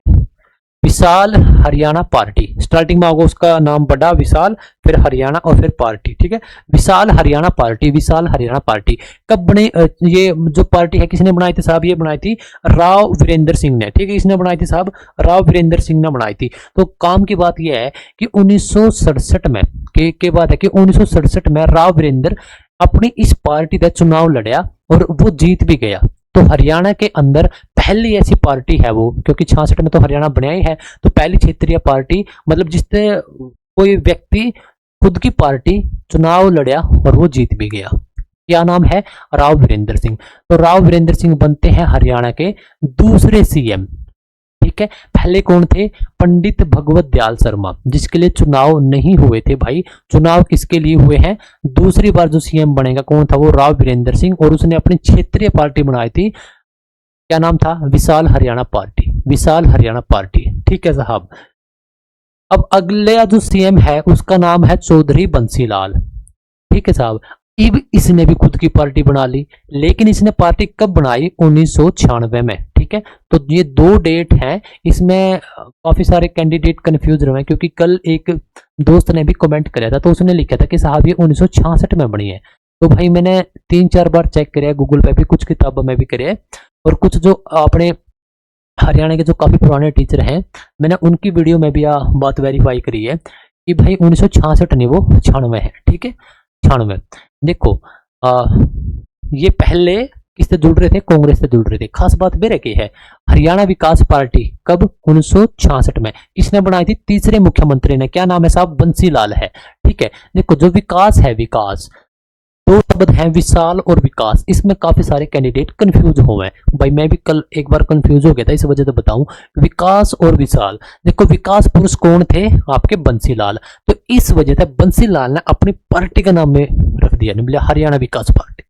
A: विशाल हरियाणा पार्टी, स्टार्टिंग में होगा उसका नाम बड़ा विशाल, फिर हरियाणा और फिर पार्टी, ठीक है। विशाल हरियाणा पार्टी, विशाल हरियाणा पार्टी कब बने, ये जो पार्टी है किसने बनाई थी साहब, ये बनाई थी राव वीरेंद्र सिंह ने, ठीक है, इसने बनाई थी साहब, राव वीरेंद्र सिंह ने बनाई थी। तो काम की बात यह है कि 1967 में के बात है कि 1967 में राव वीरेंद्र अपनी इस पार्टी का चुनाव लड़या और वो जीत भी गया। तो हरियाणा के अंदर पहली ऐसी पार्टी है वो, क्योंकि 66 में तो हरियाणा बनाया ही है, तो पहली क्षेत्रीय पार्टी, मतलब जिससे कोई व्यक्ति खुद की पार्टी चुनाव लड़या और वो जीत भी गया। क्या नाम है, राव वीरेंद्र सिंह। तो राव वीरेंद्र सिंह बनते हैं हरियाणा के दूसरे सीएम, ठीक है। पहले कौन थे, पंडित भगवत दयाल शर्मा, जिसके लिए चुनाव नहीं हुए थे भाई, चुनाव किसके लिए हुए हैं, दूसरी बार जो सीएम बनेगा कौन था, वो राव वीरेंद्र सिंह, और उसने अपनी क्षेत्रीय पार्टी बनाई थी, क्या नाम था, विशाल हरियाणा पार्टी, विशाल हरियाणा पार्टी, ठीक है साहब। अब अगला जो सीएम है उसका नाम है चौधरी बंसीलाल, ठीक है साहब। अब इसने भी खुद की पार्टी बना ली, लेकिन इसने पार्टी कब बनाई, 1996 में, ठीक है। तो ये दो डेट हैं, इसमें काफी सारे कैंडिडेट कंफ्यूज रहे हैं, क्योंकि कल एक दोस्त ने भी कमेंट किया था, तो उसने लिखा था कि साहब ये 1966 में बनी है। तो भाई मैंने 3-4 बार चेक किया, गूगल पे भी, कुछ किताबों में भी करे, और कुछ जो अपने हरियाणा के जो काफी पुराने टीचर हैं, मैंने उनकी वीडियो में भी बात वेरीफाई करी है कि भाई 1966 नहीं, वो 96 है, ठीक है, 96। देखो ये पहले किससे जुड़ रहे थे, कांग्रेस से जुड़ रहे थे। खास बात मेरे की है, हरियाणा विकास पार्टी कब, 1966 में, किसने बनाई थी, तीसरे मुख्यमंत्री ने, क्या नाम है साहब, बंसीलाल है, ठीक है। देखो जो विकास है, विकास, दो शब्द हैं, विशाल और विकास, इसमें काफी सारे कैंडिडेट कंफ्यूज हुए हैं भाई, मैं भी कल एक बार कंफ्यूज हो गया था, इस वजह से बताऊं, विकास और विशाल। देखो विकास पुरुष कौन थे, आपके बंसीलाल, तो इस वजह से बंसीलाल ने अपनी पार्टी का नाम में रख दिया, हरियाणा विकास पार्टी,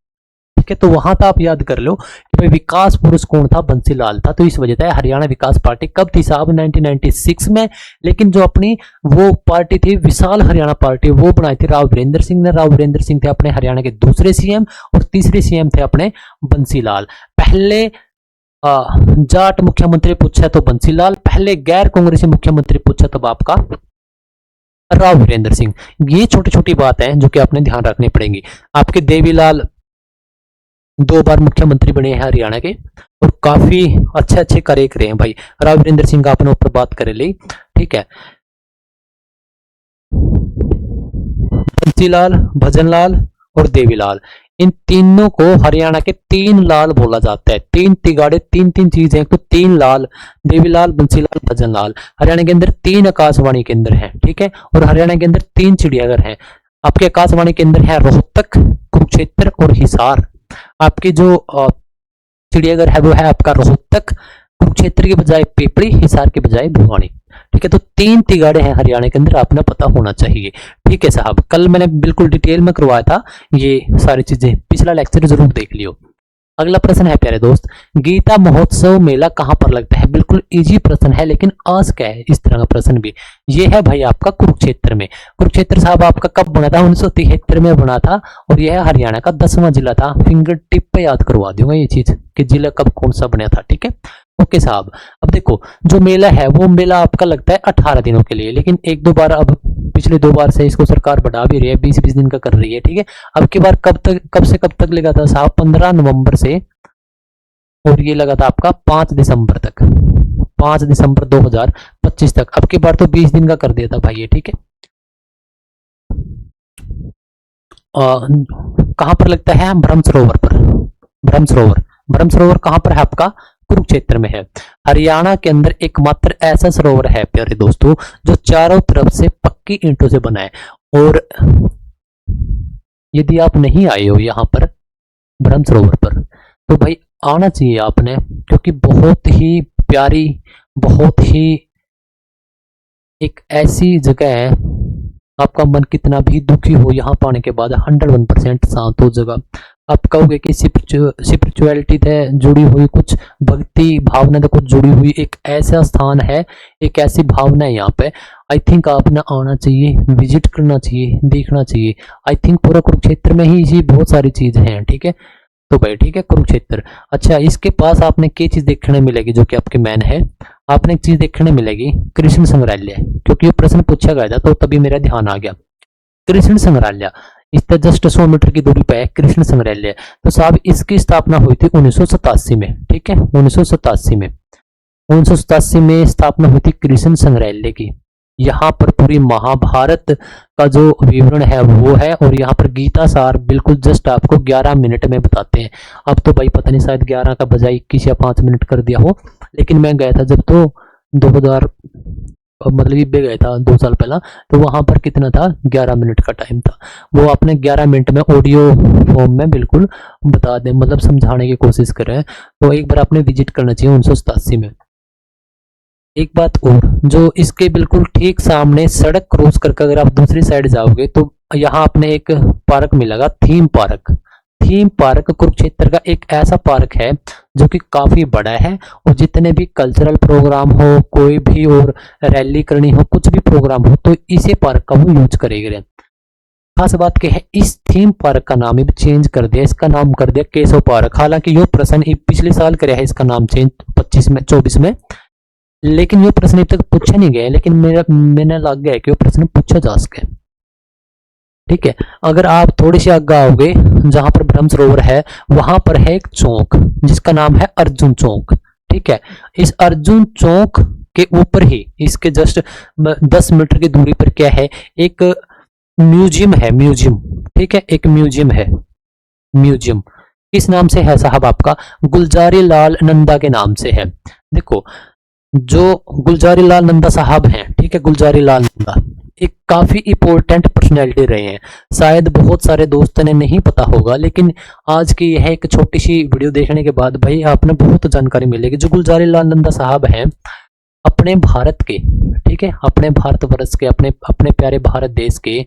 A: ठीक है। तो वहां तो आप याद कर लो कि भाई विकास पुरुष कौन था, बंसीलाल था, तो इस वजह से हरियाणा विकास पार्टी कब थी साहब, 1996 में। लेकिन जो अपनी वो पार्टी थी विशाल हरियाणा पार्टी, वो बनाई थी राव वीरेंद्र सिंह ने। राव वीरेंद्र सिंह थे अपने हरियाणा के दूसरे सीएम, और तीसरे सीएम थे अपने बंसीलाल। पहले जाट मुख्यमंत्री पूछा तो बंसीलाल, पहले गैर कांग्रेसी मुख्यमंत्री पूछा तब आपका राव वीरेंद्र सिंह। ये छोटी छोटी बात है जो कि आपने ध्यान रखनी पड़ेगी। आपके देवीलाल 2 बार मुख्यमंत्री बने हैं हरियाणा के, और काफी अच्छे अच्छे कार्य करे हैं भाई। राव वीरेंद्र सिंह का अपने ऊपर बात करे ली, ठीक है। बंसीलाल, भजनलाल और देवीलाल, इन तीनों को हरियाणा के 3 लाल बोला जाता है। 3 तिगाड़े, 3 चीजें, तो 3 लाल, देवीलाल, बंसीलाल, भजनलाल। हरियाणा के अंदर 3 आकाशवाणी केंद्र हैं, ठीक है, और हरियाणा के अंदर 3 चिड़ियाघर हैं। आपके आकाशवाणी केंद्र है रोहतक, कुरुक्षेत्र और हिसार। आपकी जो चिड़ियाघर है वो है आपका रोहतक, कुरुक्षेत्र के बजाय पेपड़ी, हिसार के बजाय भिवानी, ठीक है। तो 3 तिगाड़े हैं हरियाणा के अंदर, आपने पता होना चाहिए, ठीक है साहब। कल मैंने बिल्कुल डिटेल में करवाया था ये सारी चीजें, पिछला लेक्चर जरूर देख लियो। अगला प्रश्न है प्यारे दोस्त, गीता महोत्सव मेला कहां पर लगता है। बिल्कुल इजी प्रश्न है, लेकिन आज क्या है इस तरह का प्रश्न भी। ये है भाई आपका कुरुक्षेत्र में। कुरुक्षेत्र साहब आपका कब बना था, 1973 में बना था, और यह हरियाणा का 10वां जिला था। फिंगर टिप पे याद करवा दूंगा ये चीज कि जिला कब कौन सा बना था, ठीक है। ओके साहब। अब देखो जो मेला है वो मेला आपका लगता है 18 दिनों के लिए, लेकिन 1-2 बार, अब पिछले 2 बार से इसको सरकार बढ़ा भी रही है, 20-20 दिन का कर रही है, ठीक है। अब की बार कब से कब तक लगा था साहब, 15 नवंबर से, और ये लगा था आपका 5 दिसंबर तक, 5 दिसंबर 2025 तक। अब की बार तो 20 दिन का कर दिया था भाई ये, ठीक है। कहां पर लगता है, ब्रह्म सरोवर पर। ब्रह्म सरोवर कहां पर है आपका, कुरुक्षेत्र में है। हरियाणा के अंदर एकमात्र ऐसा सरोवर है प्यारे दोस्तों जो चारों तरफ से पक्की ईंटों से बना है, और यदि आप नहीं आए हो यहाँ पर ब्रह्म सरोवर पर, तो भाई आना चाहिए आपने, क्योंकि बहुत ही प्यारी, बहुत ही एक ऐसी जगह है, आपका मन कितना भी दुखी हो यहाँ पाने के बाद 101% शांत हो जाएगा। आप कहोगे कि स्पिरिचुअलिटी से जुड़ी हुई, कुछ भक्ति भावना से कुछ जुड़ी हुई एक ऐसा स्थान है, एक ऐसी भावना है यहाँ पे। आई थिंक आपने आना चाहिए, विजिट करना चाहिए, देखना चाहिए। आई थिंक पूरा कुरुक्षेत्र में ही इसी बहुत सारी चीजें हैं। ठीक है, तो भाई ठीक है, कुरुक्षेत्र। अच्छा, इसके पास आपने क्या चीज देखने मिलेगी जो कि आपके मैन है, आपने एक चीज देखने मिलेगी, कृष्ण संग्रहालय। क्योंकि ये प्रश्न पूछा गया था तो तभी मेरा ध्यान आ गया। कृष्ण संग्रहालय इससे जस्ट 100 मीटर की दूरी पे है कृष्ण संग्रहालय। तो साहब इसकी स्थापना हुई थी 1987 में। ठीक है, 1987 में, 1987 में स्थापना हुई थी कृष्ण संग्रहालय की। यहाँ पर पूरी महाभारत का जो विवरण है वो है, और यहाँ पर गीता सार बिल्कुल जस्ट आपको 11 मिनट में बताते हैं। अब तो भाई पता नहीं, शायद 11 का बजाय 21 या 5 मिनट कर दिया हो, लेकिन मैं गया था जब तो 2000 मतलब ये गया था 2 साल पहला, तो वहां पर कितना था, 11 मिनट का टाइम था। वो आपने 11 मिनट में ऑडियो फॉर्म में बिल्कुल बता दें, मतलब समझाने की कोशिश कर रहे हैं। तो एक बार आपने विजिट करना चाहिए 1987 में। एक बात और, जो इसके बिल्कुल ठीक सामने सड़क क्रॉस करके अगर आप दूसरी साइड जाओगे तो यहाँ आपने एक पार्क मिलेगा, theme park. Theme park Kurukshetra का एक ऐसा पार्क है जो कि काफी बड़ा है, और जितने भी कल्चरल प्रोग्राम हो, कोई भी और रैली करनी हो, कुछ भी प्रोग्राम हो, तो इसी पार्क का वो यूज करेंगे। खास बात क्या है, इस थीम पार्क का नाम भी चेंज कर दिया, इसका नाम कर दिया केशव पार्क। हालांकि ये प्रश्न पिछले साल कराया है इसका नाम चेंज 25 में 24 में, लेकिन ये प्रश्न अब तक पूछा नहीं गया, लेकिन मैंने लग गया कि वो प्रश्न पूछा जा सके। ठीक है, अगर आप थोड़ी सी आगे आओगे, जहां पर ब्रह्म सरोवर है, वहां पर है एक चौक जिसका नाम है अर्जुन चौक। ठीक है, इस अर्जुन चौक के ऊपर ही, इसके जस्ट 10 मीटर की दूरी पर क्या है, एक म्यूजियम है, म्यूजियम। ठीक है, एक म्यूजियम है। म्यूजियम किस नाम से है साहब आपका, गुलजारी लाल नंदा के नाम से है। देखो, जो गुलजारी लाल नंदा साहब हैं, ठीक है, गुलजारी लाल नंदा एक काफी इंपॉर्टेंट पर्सनैलिटी रहे हैं। शायद बहुत सारे दोस्तों ने नहीं पता होगा, लेकिन आज की यह एक छोटी सी वीडियो देखने के बाद भाई आपने बहुत जानकारी मिलेगी। जो गुलजारी लाल नंदा साहब हैं, अपने भारत के, ठीक है, अपने भारतवर्ष के, अपने अपने प्यारे भारत देश के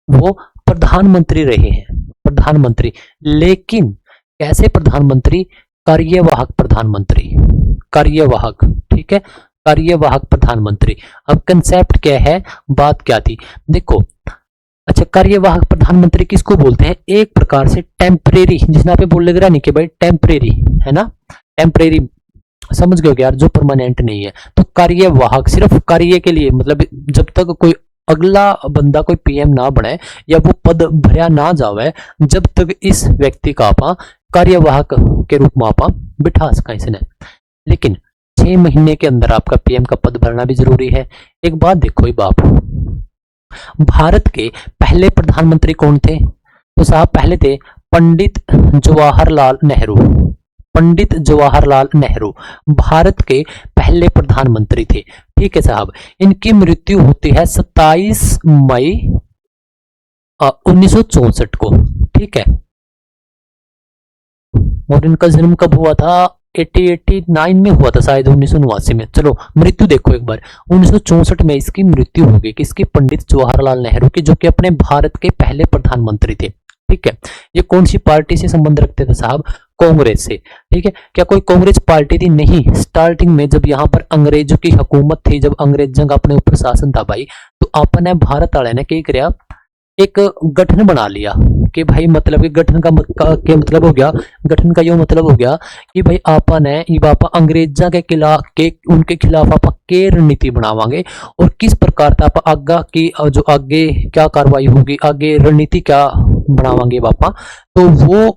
A: वो प्रधानमंत्री रहे हैं, प्रधानमंत्री। लेकिन कैसे प्रधानमंत्री, कार्यवाहक प्रधानमंत्री, कार्यवाहक। ठीक है, कार्यवाहक प्रधानमंत्री। अब कंसेप्ट क्या है, बात क्या थी, देखो। अच्छा, कार्यवाहक प्रधानमंत्री किसको बोलते हैं, एक प्रकार से टेम्परेरी, जिसने आप बोल लग रहा नहीं कि भाई टेम्परेरी है ना, टेम्परेरी समझ गए यार, जो परमानेंट नहीं है। तो कार्यवाहक सिर्फ कार्य के लिए, मतलब जब तक कोई अगला बंदा कोई पीएम ना बने या वो पद भरिया ना जावे, जब तक इस व्यक्ति का आप कार्यवाहक के रूप में आप बिठा सका इसने। लेकिन 6 महीने के अंदर आपका पीएम का पद भरना भी जरूरी है। एक बात देखो बाप, भारत के पहले प्रधानमंत्री कौन थे, तो साहब पहले थे पंडित जवाहरलाल नेहरू। पंडित जवाहरलाल नेहरू भारत के पहले प्रधानमंत्री थे। ठीक है साहब, इनकी मृत्यु होती है 27 मई 1964 को। ठीक है, और इनका जन्म कब हुआ था, 89 में हुआ था शायद, 1989 में। चलो मृत्यु देखो एक बार, 1964 में इसकी मृत्यु हो गई, किसकी, पंडित जवाहरलाल नेहरू की, जो कि अपने भारत के पहले प्रधानमंत्री थे। ठीक है, ये कौन सी पार्टी से संबंध रखते थे साहब, कांग्रेस से। ठीक है, क्या कोई कांग्रेस पार्टी थी, नहीं। स्टार्टिंग में जब यहाँ पर अंग्रेजों की हुकूमत थी, जब अंग्रेजों का अपने ऊपर शासन था भाई, तो अपने भारत वाले ने क्या किया, एक गठन बना लिया कि भाई, मतलब कि गठन का क्या मतलब हो गया, गठन का यो मतलब हो गया कि भाई आपा ने बापा अंग्रेजा के खिलाफ के, उनके खिलाफ आपा के रणनीति बनावांगे, और किस प्रकार था आप आगा की, जो आगे क्या कार्रवाई होगी, आगे रणनीति क्या बनावांगे बापा। तो वो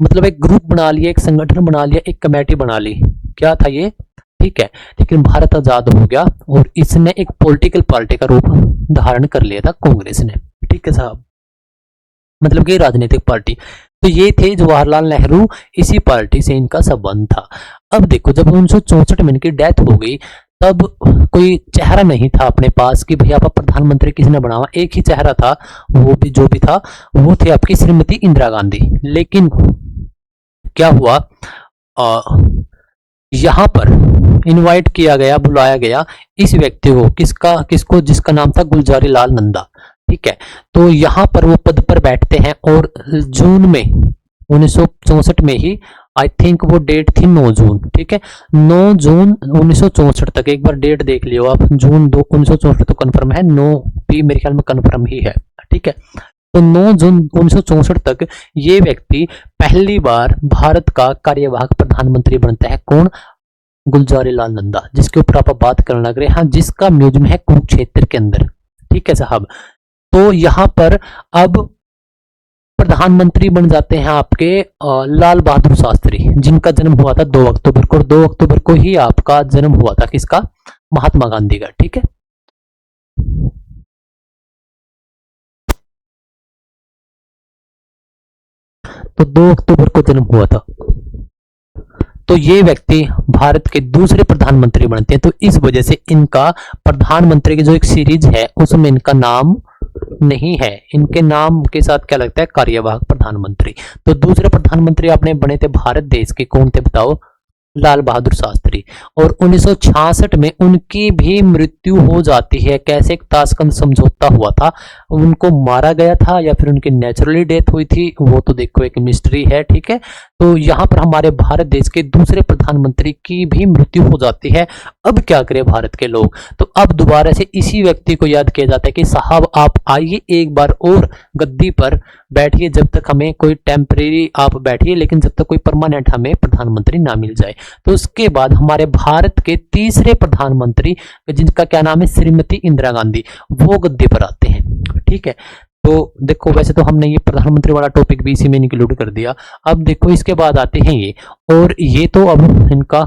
A: मतलब एक ग्रुप बना लिया, एक संगठन बना लिया, एक कमेटी बना ली, क्या था ये। ठीक है, लेकिन भारत आजाद हो गया और इसने एक पॉलिटिकल पार्टी का रूप धारण कर लिया था कांग्रेस ने। ठीक है साहब, मतलब कि राजनीतिक पार्टी। तो ये थे जवाहरलाल नेहरू, इसी पार्टी से इनका संबंध था। अब देखो, जब 1964 में इनकी डेथ हो गई, तब कोई चेहरा नहीं था अपने पास कि भैया आप प्रधानमंत्री किसने बनावा, एक ही चेहरा था, वो भी जो भी था वो थे आपकी श्रीमती इंदिरा गांधी। लेकिन क्या हुआ, यहां पर इनवाइट किया गया, बुलाया गया इस व्यक्ति को, किसको, जिसका नाम था गुलजारी लाल नंदा। ठीक है, तो यहां पर वो पद पर बैठते हैं और जून में 1964 में ही, आई थिंक वो डेट थी 9 जून। ठीक है, 9 जून 1964 तक, एक बार डेट देख लियो आप, जून 1964 तो कंफर्म है, 9 भी मेरे ख्याल में कंफर्म ही है। ठीक है, तो 9 जून 1964 तक ये व्यक्ति पहली बार भारत का कार्यवाहक प्रधानमंत्री बनता है। कौन? गुलजारी लाल नंदा, जिसके ऊपर आप बात करने लग रहे हैं, हाँ, जिसका म्यूजियम है कुरुक्षेत्र के अंदर। ठीक है साहब, तो यहां पर अब प्रधानमंत्री बन जाते हैं आपके लाल बहादुर शास्त्री, जिनका जन्म हुआ था 2 अक्टूबर को, और 2 अक्टूबर को ही आपका जन्म हुआ था किसका? महात्मा गांधी का। ठीक है, तो 2 अक्टूबर को जन्म हुआ था। तो ये व्यक्ति भारत के दूसरे प्रधानमंत्री बनते हैं। तो इस वजह से इनका प्रधानमंत्री की जो एक सीरीज है उसमें इनका नाम नहीं है, इनके नाम के साथ क्या लगता है? कार्यवाहक प्रधानमंत्री। तो दूसरे प्रधानमंत्री आपने बने थे भारत देश के, कौन थे बताओ? लाल बहादुर शास्त्री। और 1966 में उनकी भी मृत्यु हो जाती है। कैसे? एक ताशकंद समझौता हुआ था, उनको मारा गया था या फिर उनकी नेचुरली डेथ हुई थी, वो तो देखो एक मिस्ट्री है। ठीक है, तो यहां पर हमारे भारत देश के दूसरे प्रधानमंत्री की भी मृत्यु हो जाती है। अब क्या करें भारत के लोग? तो अब दोबारा से इसी व्यक्ति को याद किया जाता है कि साहब आप आइए एक बार और गद्दी पर बैठिए, जब तक हमें कोई टेम्परेरी आप बैठिए, लेकिन जब तक कोई परमानेंट हमें प्रधानमंत्री ना मिल जाए। तो उसके बाद हमारे भारत के तीसरे प्रधानमंत्री, जिनका क्या नाम है? श्रीमती इंदिरा गांधी, वो गद्दी पर आते हैं। ठीक है, तो देखो वैसे तो हमने ये प्रधानमंत्री वाला टॉपिक भी इसी में इंक्लूड कर दिया। अब देखो इसके बाद आते हैं ये, और ये तो अब इनका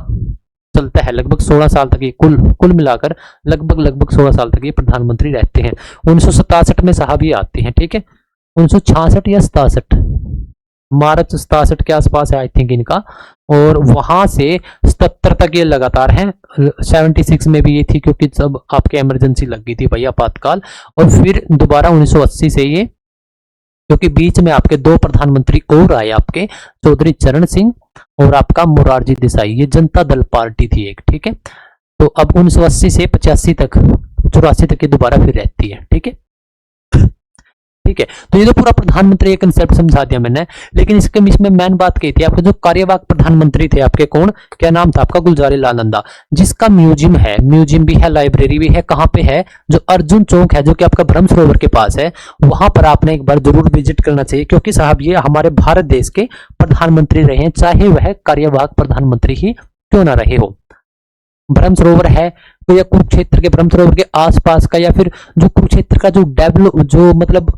A: चलता है लगभग 16 साल तक, ये कुल मिलाकर लगभग 16 साल तक ये प्रधानमंत्री रहते हैं। 1967 में साहब ये आते हैं। ठीक है, 1966 या 67, मार्च 67 के आसपास है आई थिंक इनका, और वहां से 77 तक ये लगातार हैं। 76 में भी ये थी, क्योंकि जब आपके इमरजेंसी लग गई थी भाई, आपातकाल। और फिर दोबारा 1980 से ये, क्योंकि बीच में आपके 2 प्रधानमंत्री और आए, आपके चौधरी चरण सिंह और आपका मोरारजी देसाई, ये जनता दल पार्टी थी एक। ठीक है, तो अब 1980 से 85 तक, 84 तक ये दोबारा फिर रहती है। ठीक है, ठीक है, तो ये तो पूरा प्रधानमंत्री एक कंसेप्ट समझा दिया मैंने। लेकिन इसमें मेन बात कही थी, आपके जो कार्यवाहक प्रधानमंत्री थे आपके, कौन? क्या नाम था आपका? गुलजारी लाल नंदा, जिसका म्यूजियम है, म्यूजियम भी है, लाइब्रेरी भी है। कहां पे है? जो अर्जुन चौक है, जो कि आपका ब्रह्म सरोवर के पास है, वहां पर आपने एक बार जरूर विजिट करना चाहिए, क्योंकि साहब ये हमारे भारत देश के प्रधानमंत्री रहे हैं, चाहे वह कार्यवाहक प्रधानमंत्री ही क्यों ना रहे हो। ब्रह्म सरोवर है तो, या कुरुक्षेत्र के ब्रह्म सरोवर के आसपास का, या फिर जो कुरुक्षेत्र का जो डेवलप, जो मतलब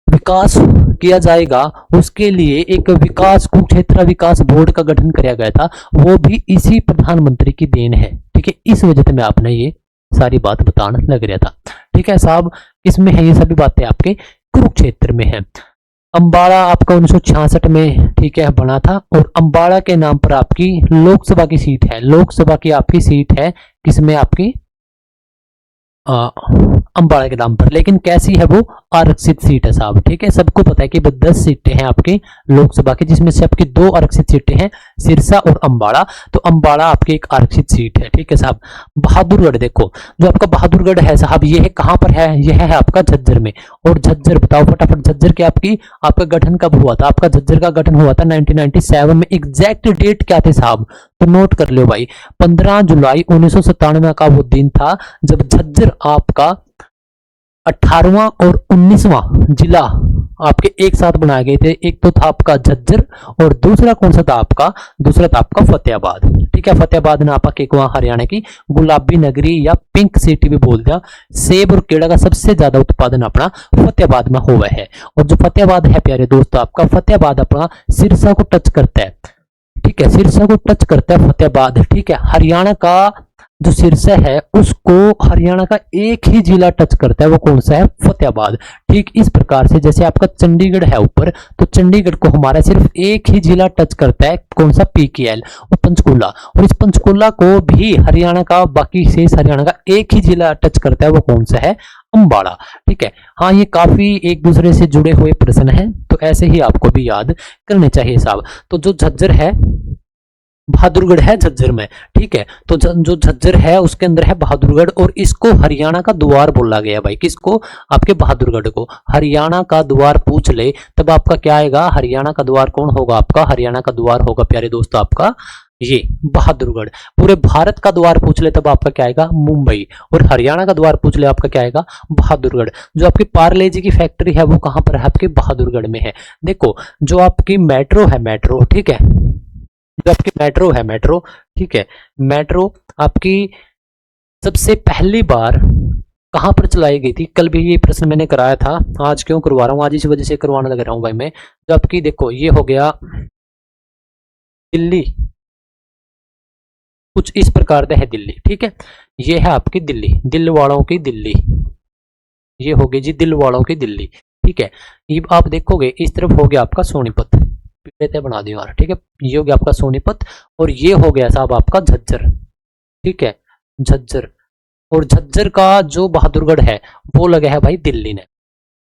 A: विकास किया जाएगा, उसके लिए एक विकास, कुरुक्षेत्र विकास बोर्ड का गठन किया गया था, वो भी इसी प्रधानमंत्री की देन है। ठीक है, इस वजह से मैं आपने ये सारी बात बताने लग रहा था। ठीक है साहब, इसमें है ये सभी बातें आपके कुरुक्षेत्र में है। अंबाला आपका 1966 में, ठीक है, बना था, और अंबाला के नाम पर आपकी लोकसभा की सीट है। लोकसभा की आपकी सीट है किसमें? आपकी अंबाला के नाम पर। लेकिन कैसी है वो? आरक्षित सीट है साहब। ठीक है, सबको पता है कि 10 सीटें हैं आपकी लोकसभा की, जिसमें से आपकी 2 आरक्षित सीटें हैं, सिरसा और अंबाला। तो अंबाला आपकी एक आरक्षित सीट है। ठीक है साहब, बहादुरगढ़ देखो, जो आपका बहादुरगढ़ है साहब, ये है कहां पर है? यह है आपका झज्जर में। और झज्जर बताओ फटाफट, झज्जर की आपका गठन कब हुआ था? आपका झज्जर का गठन हुआ था 1997 में। एग्जैक्ट डेट क्या थे साहब? तो नोट कर लो भाई, 15 जुलाई 1997 का वो दिन था जब झज्जर आपका 18वां और 19वां जिला आपके एक साथ बनाए गए थे। एक तो था आपका झज्जर, और दूसरा कौन सा था आपका? दूसरा था आपका फतेहाबाद। ठीक है, फतेहाबाद ने आपका एक वहां हरियाणा की गुलाबी नगरी या पिंक सिटी भी बोल दिया। सेब और केला का सबसे ज्यादा उत्पादन अपना फतेहाबाद में हुआ है। और जो फतेहाबाद है प्यारे दोस्तों, आपका फतेहाबाद अपना सिरसा को टच करता है। ठीक है, सिरसा को टच करता है फतेहाबाद। ठीक है, हरियाणा का जो सिरसा है उसको हरियाणा का एक ही जिला टच करता है, वो कौन सा है? फतेहाबाद। ठीक इस प्रकार से जैसे आपका चंडीगढ़ है ऊपर, तो चंडीगढ़ को हमारा सिर्फ एक ही जिला टच करता है, कौन सा? पीकेएल, वो पंचकुला। और इस पंचकुला को भी हरियाणा का, बाकी शेष हरियाणा का एक ही जिला टच करता है, वो कौन सा है? अंबाला। ठीक है, हाँ ये काफी एक दूसरे से जुड़े हुए प्रश्न हैं, तो ऐसे ही आपको भी याद करने चाहिए साहब। तो जो झज्जर है, बहादुरगढ़ है झज्जर में। ठीक है, तो जो झज्जर है उसके अंदर है बहादुरगढ़, और इसको हरियाणा का द्वार बोला गया भाई। किसको? आपके बहादुरगढ़ को हरियाणा का द्वार पूछ ले तब आपका क्या आएगा? हरियाणा का द्वार कौन होगा आपका? हरियाणा का द्वार होगा प्यारे दोस्तों आपका ये बहादुरगढ़। पूरे भारत का द्वार पूछ ले तब आपका क्या आएगा? मुंबई। और हरियाणा का द्वार पूछ ले आपका क्या आएगा? बहादुरगढ़। जो आपकी पार्ले जी की फैक्ट्री है वो कहां पर है? आपके बहादुरगढ़ में है। देखो जो आपकी मेट्रो है, मेट्रो, ठीक है, जो आपकी मेट्रो है, मेट्रो, ठीक है, मेट्रो आपकी सबसे पहली बार कहां पर चलाई गई थी? कल भी ये प्रश्न मैंने कराया था, आज क्यों करवा रहा हूं? आज इस वजह से करवाने लग रहा हूं भाई मैं। जो आपकी देखो ये हो गया दिल्ली, कुछ इस प्रकार का है दिल्ली। ठीक है, ये है आपकी दिल्ली, दिल वालों की दिल्ली, ये हो गई जी दिल वालों की दिल्ली। ठीक है, ये आप देखोगे इस तरफ हो गया आपका सोनीपत, पीले बना दियो यार। ठीक है, ये हो गया आपका सोनीपत, और ये हो गया साहब आपका झज्जर। ठीक है, झज्जर। और झज्जर का जो बहादुरगढ़ है वो लगा है भाई दिल्ली ने।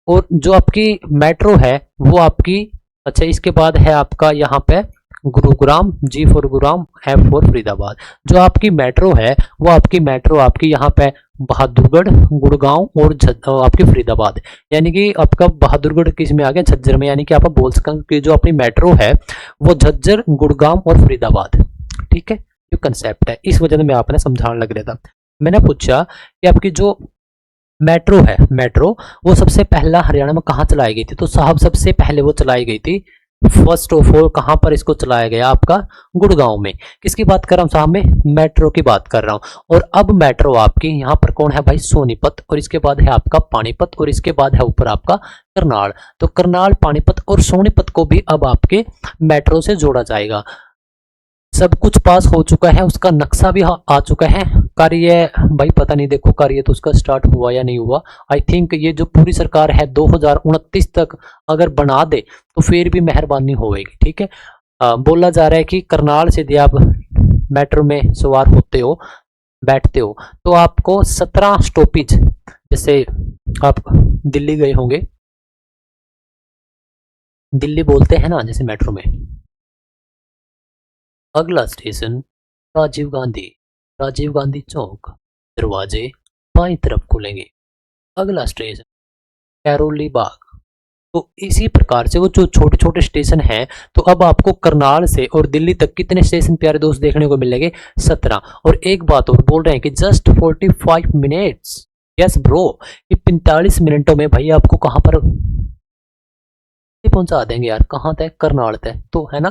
A: और जो आपकी मेट्रो है वो आपकी, अच्छा इसके बाद है आपका यहाँ पे Gurugram, G for Gurugram, F for Faridabad. जो आपकी मेट्रो है वो आपकी मेट्रो आपकी यहाँ पे बहादुरगढ़, गुड़गांव और आपकी फरीदाबाद, यानी कि आपका बहादुरगढ़ किस में आ गया? झज्जर में। यानी कि आप बोल सकते कि जो अपनी मेट्रो है वो झज्जर, गुड़गांव और फरीदाबाद। ठीक है, ये कंसेप्ट है, इस वजह से मैं आपने समझाने लग रहा था। मैंने पूछा कि आपकी जो मेट्रो है, मेट्रो वो सबसे पहला हरियाणा में कहाँ चलाई गई थी? तो साहब सबसे पहले वो चलाई गई थी फर्स्ट ऑफ ऑल कहां पर इसको चलाया गया? आपका गुड़गांव में। किसकी बात कर रहा हूं साहब? में मेट्रो की बात कर रहा हूं। और अब मेट्रो आपकी यहां पर कौन है भाई? सोनीपत, और इसके बाद है आपका पानीपत, और इसके बाद है ऊपर आपका करनाल। तो करनाल, पानीपत और सोनीपत को भी अब आपके मेट्रो से जोड़ा जाएगा। सब कुछ पास हो चुका है, उसका नक्शा भी आ चुका है। कार्य भाई पता नहीं, देखो कार्य तो उसका स्टार्ट हुआ या नहीं हुआ। आई थिंक ये जो पूरी सरकार है 2029 तक अगर बना दे तो फिर भी मेहरबानी होगी। ठीक है, बोला जा रहा है कि करनाल से यदि आप मेट्रो में सवार होते हो, बैठते हो, तो आपको 17 स्टॉपेज, जैसे आप दिल्ली गए होंगे, दिल्ली बोलते हैं ना जैसे मेट्रो में, अगला स्टेशन राजीव गांधी, राजीव गांधी चौक, दरवाजे बाईं तरफ खुलेंगे। अगला स्टेशन कैरोली बाग। तो इसी प्रकार से वो जो छोटे छोटे स्टेशन हैं, तो अब आपको करनाल से और दिल्ली तक कितने स्टेशन प्यारे दोस्त देखने को मिलेंगे? 17। और एक बात और बोल रहे हैं कि जस्ट 45 मिनट्स, यस ब्रो, ये 45 मिनटों में भाई आपको कहां पर पहुंचा देंगे यार? कहां तक? करनाल तक, तो है ना।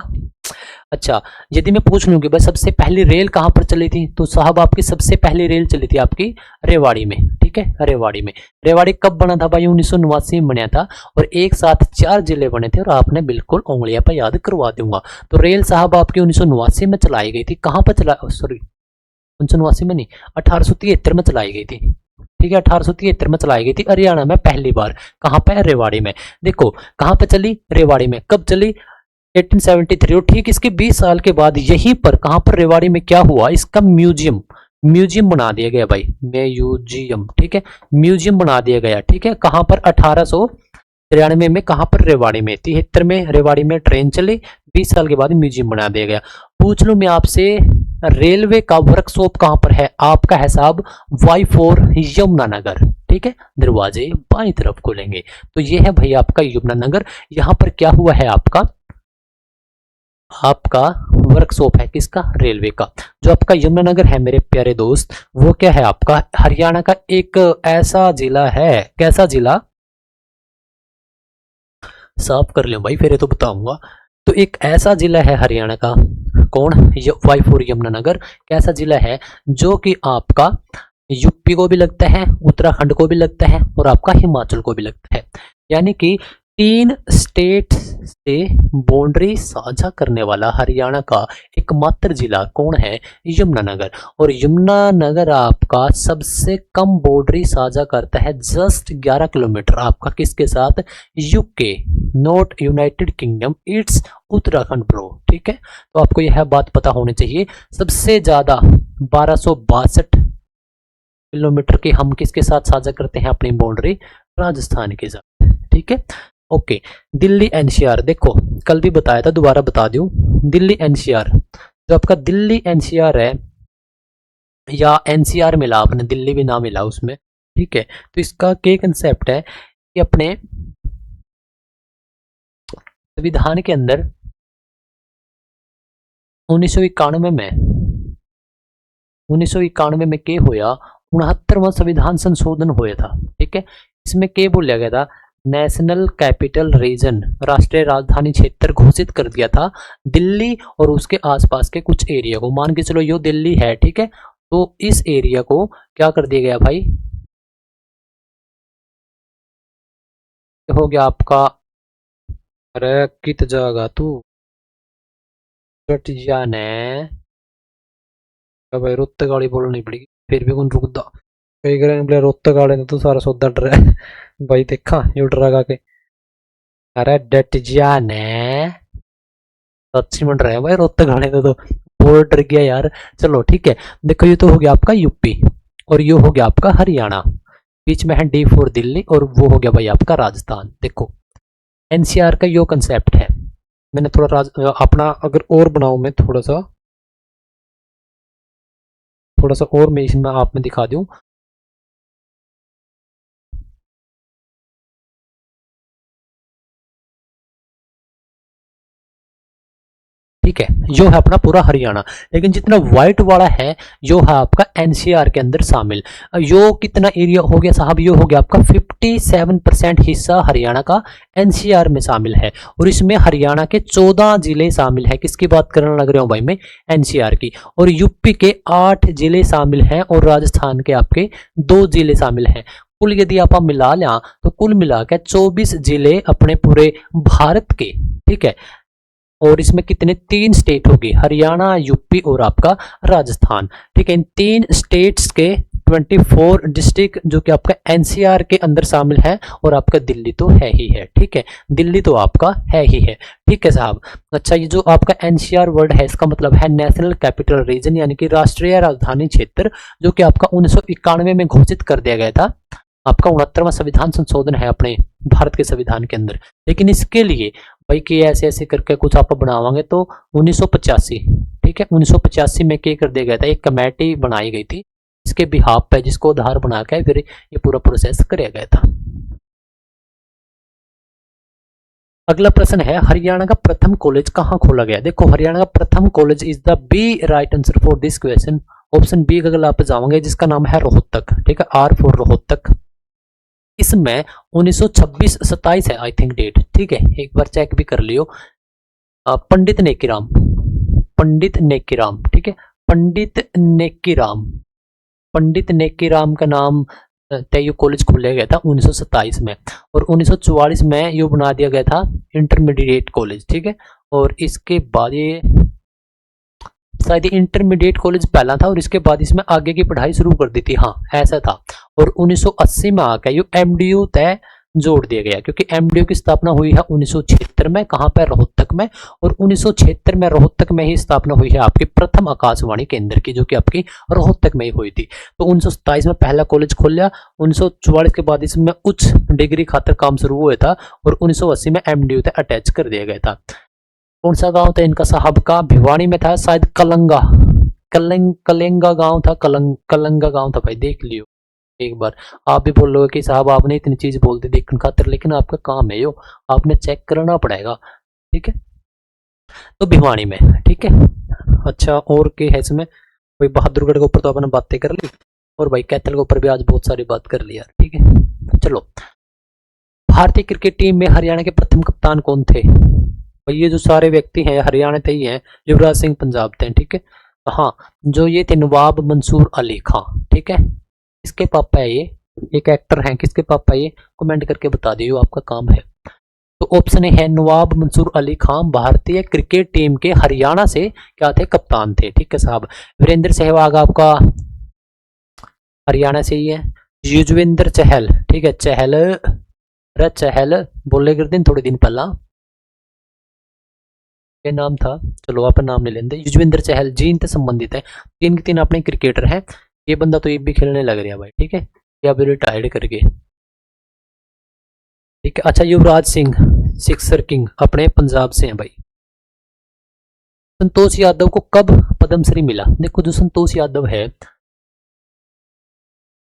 A: अच्छा, यदि मैं पूछ लूं कि भाई सबसे पहली रेल कहां पर चली थी, तो साहब आपकी सबसे पहली रेल चली थी आपकी रेवाड़ी में। ठीक है, रेवाड़ी में। रेवाड़ी कब बना था भाई? 1989 में बना था, और एक साथ 4 जिले बने थे, और आपने बिल्कुल उंगलियां पर याद करवा दूंगा। तो रेल साहब आपकी 1989 में चलाई गई थी। कहां पर चला, सॉरी 1989 में नहीं, 1873 में चलाई गई थी। ठीक है, 1873 में चलाई गई थी हरियाणा में पहली बार। कहां पर? रेवाड़ी में। देखो कहां पर चली? रेवाड़ी में। कब चली? 1873। और ठीक इसके 20 साल के बाद यहीं पर कहां पर? रेवाड़ी में क्या हुआ? इसका म्यूजियम, म्यूजियम बना दिया गया भाई, म्यूजियम। ठीक है, म्यूजियम बना दिया गया। ठीक है, कहां पर? 1893 में। कहां पर? रेवाड़ी में। 73 में रेवाड़ी में ट्रेन चली, 20 साल के बाद म्यूजियम बना दिया गया। पूछ लूं मैं आपसे, रेलवे का वर्कशॉप कहां पर है? आपका है साहब Y4 यमुनानगर। ठीक है, दरवाजे बाईं तरफ खुलेंगे। तो ये है भाई आपका यमुनानगर। यहां पर क्या हुआ है? आपका वर्कशॉप है किसका? रेलवे का। जो आपका यमुनानगर है मेरे प्यारे दोस्त, वो क्या है? आपका हरियाणा का एक ऐसा जिला है, कैसा जिला? साफ कर लो भाई, फिर ये तो बताऊंगा। तो एक ऐसा जिला है हरियाणा का, कौन? Y4 यमुनानगर। कैसा जिला है? जो कि आपका यूपी को भी लगता है, उत्तराखंड को भी लगता है, और आपका हिमाचल को भी लगता है। यानी कि 3 स्टेट से बाउंड्री साझा करने वाला हरियाणा का एकमात्र जिला कौन है? यमुनानगर। और यमुनानगर आपका सबसे कम बाउंड्री साझा करता है, जस्ट 11 किलोमीटर आपका किसके साथ? UK, not United kingdom, it's Uttarakhand bro. ठीक है, तो आपको यह बात पता होनी चाहिए। सबसे ज्यादा 1262 किलोमीटर की हम किसके साथ साझा करते हैं अपनी बाउंड्री? राजस्थान के साथ। ठीक है, ओके। दिल्ली एनसीआर, देखो कल भी बताया था, दोबारा बता दूं। दिल्ली एनसीआर, जो आपका दिल्ली एनसीआर है, या एनसीआर मिला, आपने दिल्ली भी ना मिला उसमें। ठीक है, तो इसका क्या कंसेप्ट है कि अपने संविधान के अंदर 1991 में क्या होया? 69वां संविधान संशोधन हुआ था। ठीक है, इसमें क्या बोला गया था? नेशनल कैपिटल रीजन, राष्ट्रीय राजधानी क्षेत्र घोषित कर दिया था दिल्ली और उसके आसपास के कुछ एरिया को। मान के चलो यो दिल्ली है, ठीक है, तो इस एरिया को क्या कर दिया गया भाई? हो गया आपका, अरे कित जाएगा तू जाने भाई, रुत्त गाड़ी बोलनी पड़ेगी फिर भी कौन रुकदा। कई करें बोले रुत्त गाड़ी ने तो सारा सौदा डर है भाई, देखा यू डरा के। अरे डट जाने, सच्ची मन रहे भाई, रुत्त गाड़ी ने तो बहुत डर गया यार। चलो ठीक है, देखो ये तो हो गया आपका यूपी और ये हो गया आपका हरियाणा, बीच में है डी फॉर दिल्ली, और वो हो गया भाई आपका राजस्थान। देखो एनसीआर का यो कंसेप्ट है। मैंने थोड़ा अपना अगर और बनाऊं, मैं थोड़ा सा और मैं इसमें आप में दिखा दूं। ठीक है, जो है अपना पूरा हरियाणा, लेकिन जितना व्हाइट वाला है जो है आपका एनसीआर के अंदर शामिल। यो कितना एरिया हो गया साहब? यो हो गया आपका 57% हिस्सा हरियाणा का एनसीआर में शामिल है, और इसमें हरियाणा के 14 जिले शामिल है। किसकी बात करने लग रहा हूं भाई मैं? एनसीआर की। और यूपी के 8 जिले शामिल हैं, और राजस्थान के आपके 2 जिले शामिल हैं। कुल यदि आप मिला लें तो कुल मिला के 24 जिले अपने पूरे भारत के। ठीक है, और इसमें कितने? 3 स्टेट होगी, हरियाणा, यूपी और आपका राजस्थान। ठीक है, इन 3 स्टेट्स के 24 डिस्ट्रिक्ट जो कि आपका एनसीआर के अंदर शामिल है, और आपका दिल्ली तो है ही है। ठीक है, दिल्ली तो आपका है ही है। ठीक है साहब। अच्छा, ये जो आपका एनसीआर वर्ड है, इसका मतलब है नेशनल कैपिटल रीजन, यानी कि राष्ट्रीय राजधानी क्षेत्र, जो कि आपका 1991 में घोषित कर दिया गया था। आपका 69वां संविधान संशोधन है अपने भारत के संविधान के अंदर। लेकिन इसके लिए भाई कि ऐसे ऐसे करके कुछ आप बनावांगे तो 1985, ठीक है, 1985 में क्या कर दिया गया था? एक कमेटी बनाई गई थी इसके बिहाफ पे, जिसको आधार बना के फिर ये पूरा प्रोसेस किया गया था। अगला प्रश्न है, हरियाणा का प्रथम कॉलेज कहाँ खोला गया? देखो हरियाणा का प्रथम college is the B right answer for this question. Option B का अगर आप जाओगे, जिसका नाम है रोहतक। ठीक है, आर फॉर रोहतक। इसमें 1926-27 है आई थिंक डेट। ठीक है, एक बार चेक भी कर लियो। पंडित नेकीराम, पंडित नेकीराम। ठीक है, पंडित नेकीराम, पंडित नेकीराम का नाम ये कॉलेज खोला गया था 1927 में, और 1944 में ये बना दिया गया था इंटरमीडिएट कॉलेज। ठीक है, और इसके बाद ये शायद इंटरमीडिएट कॉलेज पहला था, और इसके बाद इसमें आगे की पढ़ाई शुरू कर दी थी। हाँ ऐसा था। और 1980 में आकर ये एमडीयू तय जोड़ दिया गया, क्योंकि एमडीयू की स्थापना हुई है 1976 में। कहां पर? रोहतक में। और 1976 में रोहतक में ही स्थापना हुई है आपकी प्रथम आकाशवाणी केंद्र की, जो कि आपकी रोहतक में ही हुई थी। तो 1927 में पहला कॉलेज खोल लिया, 1944 के बाद इसमें उच्च डिग्री खातर काम शुरू हुआ था, और 1980 में एमडीयू तय अटैच कर दिया गया था। कौन सा गांव था इनका साहब का? भिवानी में था शायद, कलंगा, कलेंगा गांव था, कलंगा गांव था भाई, देख लियो एक बार। आप भी बोल रहे कि साहब आपने इतनी चीज बोल दी देखने खातर, लेकिन आपका काम है यो, आपने चेक करना पड़ेगा। ठीक है, तो भिवानी में। ठीक है, अच्छा और क्या है इसमें? भाई बहादुरगढ़ के ऊपर तो आपने बातें कर ली, और भाई कैथल के ऊपर भी आज बहुत सारी बात कर ली यार। ठीक है, चलो, भारतीय क्रिकेट टीम में हरियाणा के प्रथम कप्तान कौन थे? भाई ये जो सारे व्यक्ति हैं हरियाणा से ही हैं, युवराज सिंह पंजाब थे। ठीक है, हाँ, जो ये थे नवाब मंसूर अली खान। ठीक है, किसके पापा है ये? एक एक्टर हैं, किसके पापा ये? कमेंट करके बता दियो, आपका काम है। तो ऑप्शन ए है नवाब मंसूर अली खान, भारतीय क्रिकेट टीम के हरियाणा से क्या थे, कप्तान थे। ठीक है साहब। वीरेंद्र सहवाग आपका हरियाणा से ही है। युजवेंद्र चहल, ठीक है, चहल चहल बोले कर दिन थोड़े दिन पहला क्या नाम था, चलो आप नाम नहीं लेते। युजवेंद्र चहल जीन से संबंधित है, तीन के तीन अपने क्रिकेटर हैं। ये बंदा तो ये भी खेलने लग रहा है भाई, ठीक है, या भी रिटायर्ड करके। ठीक है। अच्छा, युवराज सिंह सिक्सर किंग अपने पंजाब से हैं भाई। संतोष यादव को कब पद्मश्री मिला? देखो जो संतोष यादव है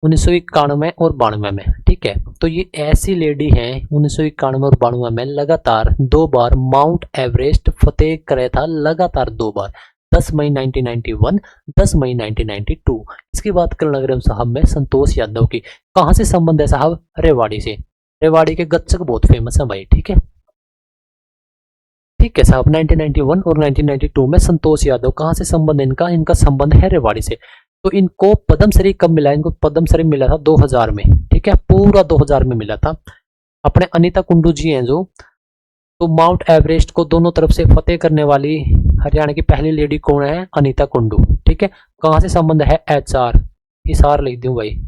A: 1991 और 92 में, ठीक है, तो ये ऐसी लेडी है 1991 और 92 में लगातार 2 बार माउंट एवरेस्ट फतेह करे था, लगातार 2 बार, 10 मई 1991, 10 मई 1992। इसकी बात करने लग रहे हम साहब में संतोष यादव की। कहाँ से संबंध है साहब? रेवाड़ी से। रेवाड़ी के गच्चक बहुत फेमस है भाई, ठीक है। ठीक है साहब, 1991 और 1992 में संतोष यादव, कहाँ से संबंध है इनका? इनका संबंध है रेवाड़ी से। तो इनको पद्मश्री कब मिला? इनको पद्मश्री मिला था 2000 में, ठीक है, पूरा 2000 में मिला था। अपने अनीता कुंडू जी हैं जो, तो माउंट एवरेस्ट को दोनों तरफ से फतेह करने वाली हरियाणा की पहली लेडी कौन है? अनीता कुंडू। ठीक है। कहाँ से संबंध है? एचआर, हिसार लिख दूं भाई,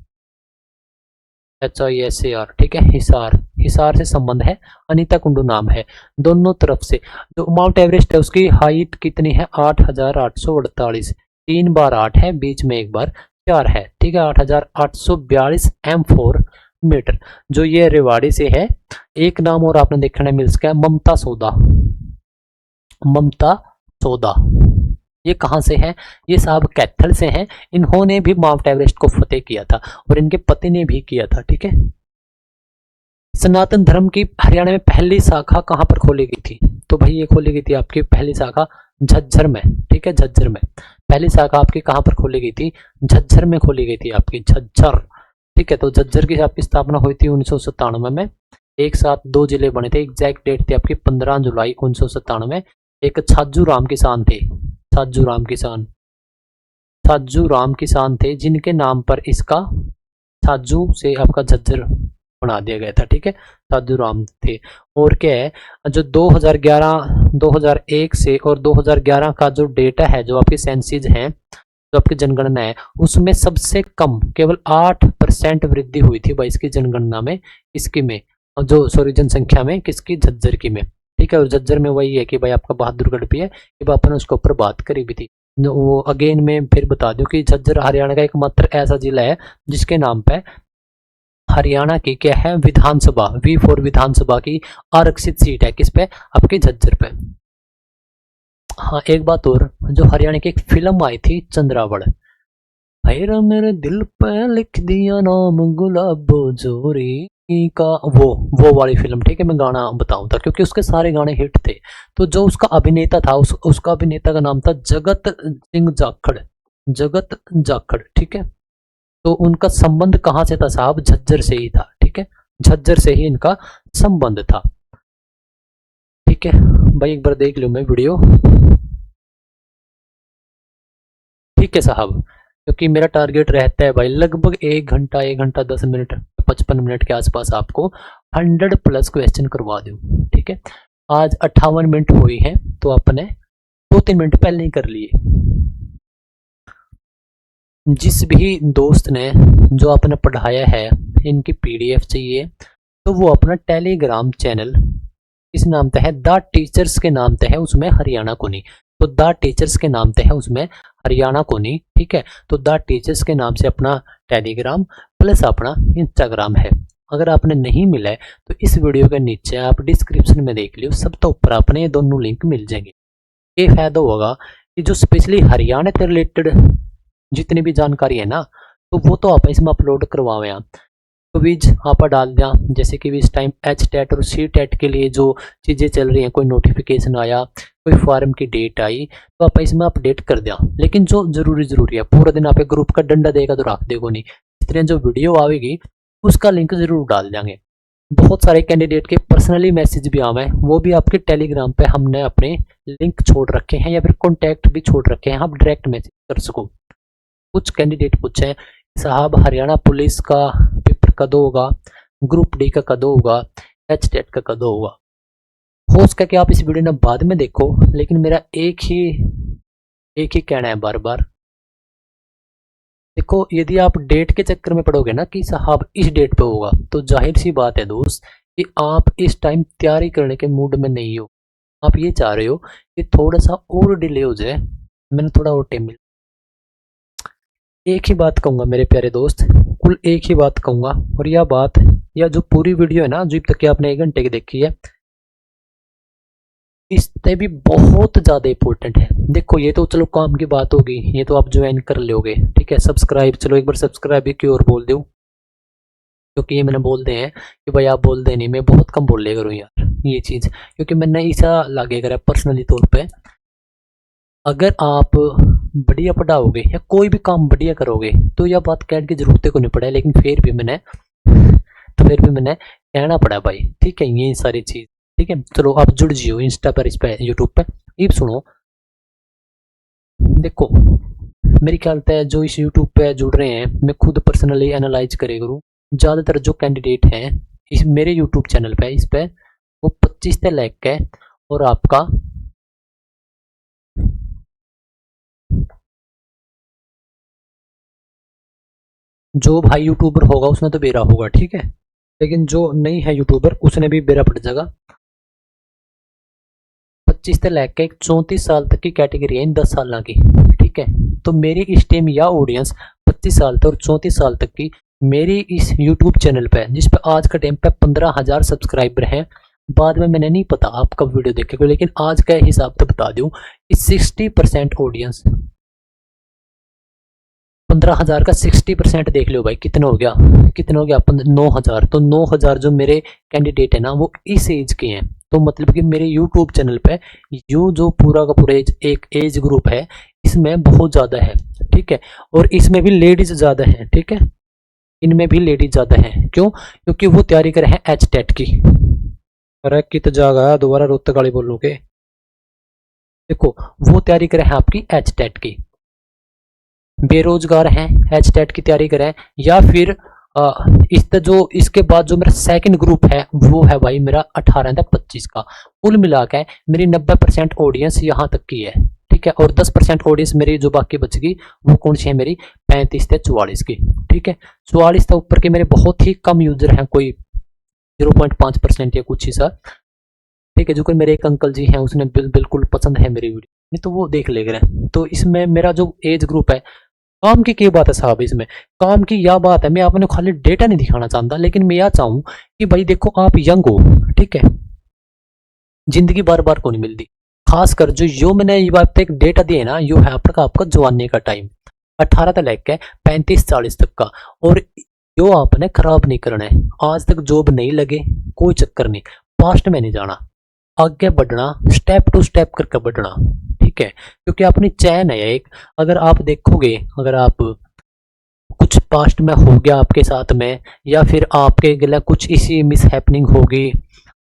A: HISAR, ठीक है, हिसार, हिसार से संबंध है। अनीता कुंडू नाम है। दोनों तरफ से जो माउंट एवरेस्ट है उसकी हाइट कितनी है? 8848, 3 बार 8 है, बीच में 1 बार 4 है, ठीक है, 8842 M4 मीटर। जो ये रेवाड़ी से है। एक नाम और आपने देखने मिल सका है, ममता सौदा। ममता सौदा ये कहाँ से है? ये साहब कैथल से हैं। इन्होंने भी माउंट एवरेस्ट को फतेह किया था और इनके पति ने भी किया था, ठीक है। सनातन धर्म की हरियाणा में पहली शाखा कहाँ पर खोली गई थी? तो भाई ये खोली गई थी आपकी पहली शाखा झज्जर में, ठीक है, झज्जर में। पहली शाखा आपकी कहाँ पर खोली गई थी? झज्जर में खोली गई थी आपकी, झज्जर, ठीक है। तो झज्जर की आपकी स्थापना हुई थी 1997 में। एक साथ 2 जिले बने थे, एग्जैक्ट डेट थी आपकी 15 जुलाई 1997। एक छाजू राम किसान थे, छाजू राम किसान, छाजू राम किसान थे जिनके नाम पर इसका छाजू से आपका झज्जर बना दिया गया था, ठीक है, छाजू राम थे। और क्या है, जो 2011 2001 से और 2011 का जो डेटा है, जो आपकी सेंसिस है, जो आपकी जनगणना है, उसमें सबसे कम केवल 8% वृद्धि हुई थी भाई इसकी जनगणना में, इसकी में जो सॉरी जनसंख्या में, किसकी? झज्जर की में, ठीक है। और झज्जर में वही है कि भाई आपका बहादुरगढ़ भी है, कि अपन उसके ऊपर बात करी भी थी। वो अगेन में फिर बता दूं कि झज्जर हरियाणा का एकमात्र ऐसा जिला है जिसके नाम पे हरियाणा की क्या है, विधानसभा, V4 विधानसभा की आरक्षित सीट है, किस पे? आपके झज्जर पे। हाँ, एक बात और, जो हरियाणा की एक फिल्म आई थी चंद्रावड़, हैरा मेरे दिल पे लिख दिया नाम गुलाबो जोरी का, वो वाली फिल्म, ठीक है। मैं गाना बताऊं था क्योंकि उसके सारे गाने हिट थे। तो जो उसका अभिनेता था, उसका अभिनेता का नाम था जगत सिंह जाखड़, जगत जाखड़, ठीक है। तो उनका संबंध कहाँ से था साहब? झज्जर से ही था, ठीक है, झज्जर से ही इनका संबंध था, ठीक है भाई। एक बार देख लो मैं वीडियो, ठीक है साहब, क्योंकि मेरा टारगेट रहता है भाई लगभग 1 घंटा, 1 घंटा 10 मिनट 55 मिनट के आसपास आपको 100+ क्वेश्चन करवा दूं, ठीक है। आज 58 मिनट हुई है, तो आपने 2-3 मिनट पहले ही कर लिए। जिस भी दोस्त ने जो आपने पढ़ाया है इनकी PDF चाहिए, तो वो अपना टेलीग्राम चैनल इस नाम पे है, द टीचर्स के नाम पे है, उसमें हरियाणा कोनी। तो द टीचर्स के नाम पे है, उसमें हरियाणा कोनी, ठीक है। तो द टीचर्स के नाम से अपना टेलीग्राम प्लस अपना इंस्टाग्राम है। अगर आपने नहीं मिला है तो इस वीडियो के नीचे आप डिस्क्रिप्शन में देख लियो, सब तो ऊपर अपने ये दोनों लिंक मिल जाएंगे। ये फायदा होगा कि जो स्पेशली हरियाणा से रिलेटेड जितनी भी जानकारी है ना, तो वो तो आप इसमें अपलोड करवावे आप क्विज आप डाल दिया, जैसे कि इस टाइम HTET और CTET के लिए जो चीज़ें चल रही हैं, कोई नोटिफिकेशन आया, कोई फॉर्म की डेट आई, तो आप इसमें अपडेट कर दिया। लेकिन जो जरूरी है, पूरा दिन आप एक ग्रुप का डंडा देगा तो रख देगा नहीं, इस तरह जो वीडियो आएगी उसका लिंक जरूर डाल देंगे। बहुत सारे कैंडिडेट के पर्सनली मैसेज भी आवे, वो भी आपके टेलीग्राम पे हमने अपने लिंक छोड़ रखे हैं या फिर कॉन्टैक्ट भी छोड़ रखे हैं, आप डायरेक्ट मैसेज कर सको। कुछ कैंडिडेट पूछे साहब हरियाणा पुलिस का पेपर कदों होगा, ग्रुप D का कदों होगा, HTET का कदों होगा? हो सका कि आप इस वीडियो ने बाद में देखो, लेकिन मेरा एक ही कहना है बार बार। देखो, यदि आप डेट के चक्कर में पड़ोगे ना कि साहब इस डेट पे होगा, तो जाहिर सी बात है दोस्त कि आप इस टाइम तैयारी करने के मूड में नहीं हो। आप ये चाह रहे हो कि थोड़ा सा और डिले हो जाए, मैंने थोड़ा और टाइम मिला। एक ही बात कहूंगा मेरे प्यारे दोस्त, कुल एक ही बात कहूंगा, और यह बात या जो पूरी वीडियो है ना, जो अब तक की आपने 1 घंटे की देखी है, इससे भी बहुत ज्यादा इंपॉर्टेंट है। देखो, ये तो चलो काम की बात होगी, ये तो आप ज्वाइन कर लोगे, ठीक है। सब्सक्राइब, चलो एक बार सब्सक्राइब भी क्यों और बोल दूं, क्योंकि ये मैंने बोल दे हैं कि भाई आप बोल दे नहीं, मैं बहुत कम बोल ले करूँ यार ये चीज, क्योंकि मैंने ऐसा लागे करा पर्सनली तौर पे। अगर आप बढ़िया पढ़ाओगे या कोई भी काम बढ़िया करोगे तो यह बात कहने की जरूरत को नहीं पड़ा, लेकिन फिर भी मैंने कहना पड़ा भाई, ठीक है। ये सारी चीज ठीक है। चलो आप जुड़ जियो इंस्टा पर, इस पे यूट्यूब पे। ये सुनो, देखो मेरी ख्याल है जो इस यूट्यूब पे जुड़ रहे हैं, मैं खुद पर्सनली एनालाइज करे करूँ, ज्यादातर जो कैंडिडेट हैं इस मेरे यूट्यूब चैनल पे, इस पे वो 25 से लाख है, और आपका जो भाई यूट्यूबर होगा उसने तो बेरा होगा, ठीक है। लेकिन जो नहीं है यूट्यूबर उसने भी बेरा पड़ जाएगा। 25 से लेकर एक 34 साल तक की कैटेगरी है इन 10 साल की, ठीक है। तो मेरी इस टीम या ऑडियंस 25 साल तक और 34 साल तक की मेरी इस यूट्यूब चैनल पे, जिस पे आज का टाइम पे 15,000 सब्सक्राइबर हैं। बाद में मैंने नहीं पता आप कब वीडियो देखेंगे, लेकिन आज का हिसाब तो बता दूं कि 60% ऑडियंस, 15,000 का 60% देख लो भाई, कितना हो गया, 9,000। तो 9,000 जो मेरे कैंडिडेट है ना वो इस एज के हैं। तो मतलब कि मेरे यूट्यूब चैनल पे यू जो पूरा का पूरा एक एज ग्रुप है, इसमें बहुत ज्यादा है, ठीक है। और इसमें भी लेडीज ज्यादा है, ठीक है। इनमें भी लेडीज ज्यादा है, क्यों? क्योंकि वो तैयारी करे हैं एच टेट की। अरे कित जागा दोबारा रोत गाली बोलूं के। देखो, वो तैयारी करे हैं आपकी एच टेट की, बेरोजगार हैं, एच टेट की तैयारी करें, या फिर जो इसके बाद जो मेरा सेकंड ग्रुप है वो है भाई मेरा 18 से 25 का। कुल मिला के मेरी 90% ऑडियंस यहाँ तक की है, ठीक है। और 10% ऑडियंस मेरी जो बाकी बच गई वो कौन सी है, मेरी 35 से 44 की, ठीक है। 44 से ऊपर के मेरे बहुत ही कम यूजर हैं, कोई 0.5% या कुछ ही सा, ठीक है। जो कोई मेरे एक अंकल जी हैं, उसने बिल्कुल पसंद है मेरी वीडियो, नहीं तो वो देख ले गए। तो इसमें मेरा जो एज ग्रुप है, काम की क्या बात है साहब, इसमें काम की यह बात है, मैं आपने खाली डेटा नहीं दिखाना चाहता, लेकिन मैं यह चाहूं कि भाई देखो आप यंग हो, ठीक है। जिंदगी बार बार को नहीं मिलती, खासकर जो यो मैंने ये बात एक डेटा दिए ना, यो है आपका जवानी का टाइम, 18 से लेकर 35-40 तक का। और यो आपने खराब नहीं करना है। आज तक जॉब नहीं लगे कोई चक्कर नहीं, पास्ट में नहीं जाना, आगे बढ़ना, स्टेप टू स्टेप करके बढ़ना, ठीक है। क्योंकि अपनी चैन है एक, अगर आप देखोगे, अगर आप कुछ पास्ट में हो गया आपके साथ में, या फिर आपके गला कुछ इसी मिस हैपनिंग होगी,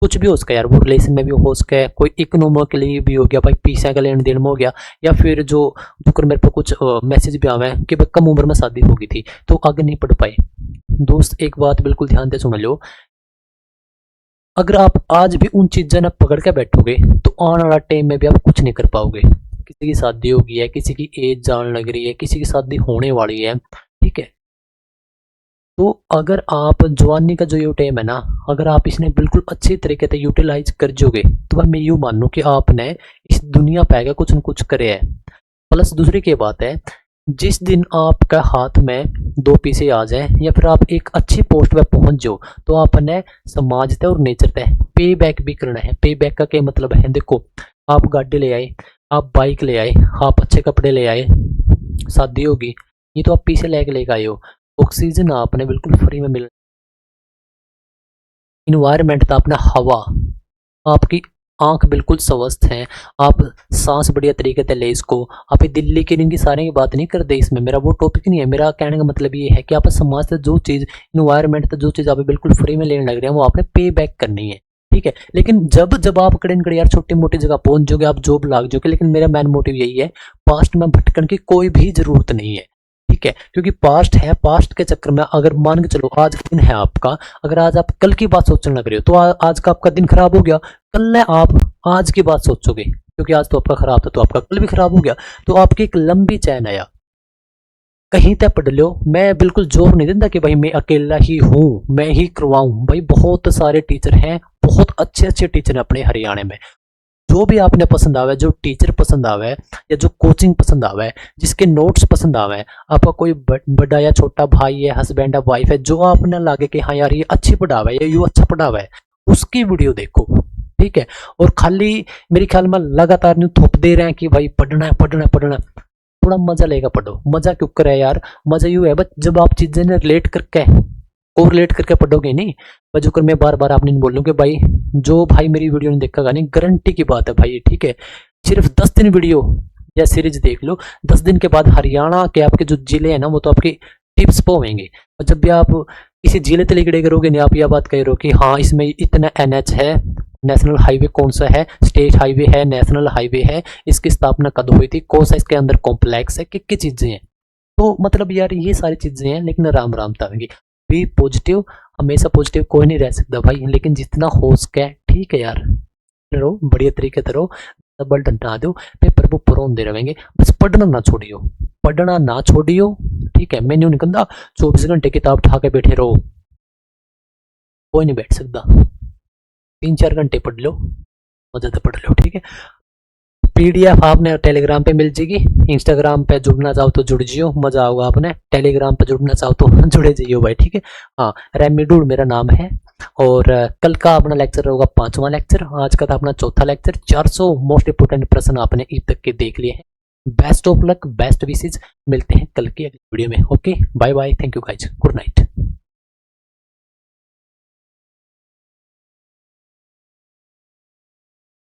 A: कुछ भी हो सका यार, वो रिलेशन में भी हो सका, कोई इकोनॉमिकली भी हो गया भाई, पैसा का लेन देन में हो गया, या फिर जो जो मेरे पे कुछ मैसेज भी आवे कि भाई कम उम्र में शादी हो गई थी तो आगे नहीं पढ़ पाए। दोस्त एक बात बिल्कुल ध्यान से सुन लो, अगर आप आज भी उन चीज़ों ने पकड़ के बैठोगे तो आने वाला टाइम में भी आप कुछ नहीं कर पाओगे। किसी की शादी होगी है, किसी की एज जान लग रही है, किसी की शादी होने वाली है, ठीक है। तो अगर आप जवानी का जो ये टाइम है ना, अगर आप इसने बिल्कुल अच्छी तरीके से यूटिलाइज कर जोगे, तो भाई मैं यूँ मानूँ कि आपने इस दुनिया पे आगे कुछ न कुछ करे है। प्लस दूसरी की बात है, जिस दिन आपका हाथ में 2 पैसे आ जाए, या फिर आप एक अच्छी पोस्ट पे पहुंच जाओ, तो आपने समाज से और नेचर से पे बैक भी करना है। पे बैक का क्या मतलब है? देखो, आप गाड़ी ले आए, आप बाइक ले आए, आप अच्छे कपड़े ले आए, शादी होगी, ये तो आप पीछे लेके आए हो। ऑक्सीजन आपने बिल्कुल फ्री में मिल, इन्वायरमेंट था अपना हवा, आपकी आंख बिल्कुल स्वस्थ है, आप सांस बढ़िया तरीके से ले इसको। आप ये दिल्ली की इनकी सारे की बात नहीं करते, इसमें मेरा वो टॉपिक नहीं है। मेरा कहने का मतलब ये है कि आप समाज से जो चीज़, इन्वायरमेंट से जो चीज़ आप बिल्कुल फ्री में लेने लग रहे हैं, वो आपने पे बैक करनी है, ठीक है। लेकिन जब जब आप कड़े यार छोटी मोटी जगह पहुंच जाओगे, आप जॉब लाग जाओगे, लेकिन मेरा मेन मोटिव यही है, पास्ट में भटकन की कोई भी जरूरत नहीं है, ठीक ठीक है, क्योंकि पास्ट है, पास्ट के चक्कर में अगर मान के चलो आज का दिन है आपका, अगर आज आप कल की बात सोचने लग रहे हो तो आज का आपका दिन खराब हो गया, कल ने आप आज की बात सोचोगे, क्योंकि आज तो आपका खराब था तो आपका कल भी खराब हो गया। तो आपकी एक लंबी चैन है, कहीं तक पढ़ लो। मैं बिल्कुल जोर नहीं देता कि भाई मैं अकेला ही हूं, मैं ही करवाऊं, भाई बहुत सारे टीचर हैं, बहुत अच्छे अच्छे टीचर हैं अपने हरियाणा में। जो भी आपने पसंद आवे, जो टीचर पसंद आवे या जो कोचिंग पसंद आवे, जिसके नोट्स पसंद आवे, आपका कोई बड़ा या छोटा भाई है, हस्बैंड है, वाइफ है, जो आपने लगे कि हाँ यार ये अच्छी पढ़ावा है या ये अच्छा पढ़ावा है, उसकी वीडियो देखो, ठीक है। और खाली मेरे ख्याल में लगातार नहीं थोप दे रहे हैं कि भाई पढ़ना है पढ़ना है पढ़ना है। थोड़ा मजा लेगा पढ़ो, मजा क्यों करे यार, मजा यूं है बस जब आप चीजें रिलेट करके कोरिलेट करके पढ़ोगे नहीं। जो मैं बार बार आपने बोलूँ कि भाई जो भाई मेरी वीडियो नहीं देखेगा नहीं, गारंटी की बात है भाई, ठीक है। सिर्फ 10 दिन वीडियो या सीरीज देख लो, 10 दिन के बाद हरियाणा के आपके जो जिले हैं ना वो तो आपकी टिप्स पे होंगे। और जब भी आप किसी जिले तले गड़े करोगे नहीं, आप यह बात कह रहे हो कि हाँ इसमें इतना NH है, नेशनल हाईवे कौन सा है, स्टेट हाईवे है, नेशनल हाईवे है, इसकी स्थापना कब हुई थी, कौन सा इसके अंदर कॉम्प्लेक्स है, क्या चीजें हैं। तो मतलब यार ये सारी चीजें हैं, लेकिन राम राम तावेंगी बी पॉजिटिव, हमेशा पॉजिटिव कोई नहीं रह सकता भाई, लेकिन जितना हो सके ठीक है यार, रहो बढ़िया तरीके से रहो, डबल डंडा दो, पेपर वो परों दे रहेंगे, बस पढ़ना ना छोड़ियो, पढ़ना ना छोड़ियो, ठीक है। मैंने नहीं कहता 24 घंटे किताब उठा के बैठे रहो, कोई नहीं बैठ सकता, 3-4 घंटे पढ़ लो, मजा से पढ़ लो, ठीक है। PDF आपने टेलीग्राम पे मिल जाएगी, इंस्टाग्राम पे जुड़ना चाहो तो जुड़ जियो, मजा आऊगा आपने, टेलीग्राम पे जुड़ना चाहो तो जुड़े जाइयो भाई, ठीक है। हाँ रेमिडूल मेरा नाम है, और कल का अपना लेक्चर होगा 5वां लेक्चर, आज का था अपना चौथा लेक्चर। 400 मोस्ट इंपोर्टेंट प्रश्न आपने अब तक के देख लिए हैं। Best of luck, best wishes, मिलते हैं कल की अगली वीडियो में। Okay bye bye, thank you guys, good night.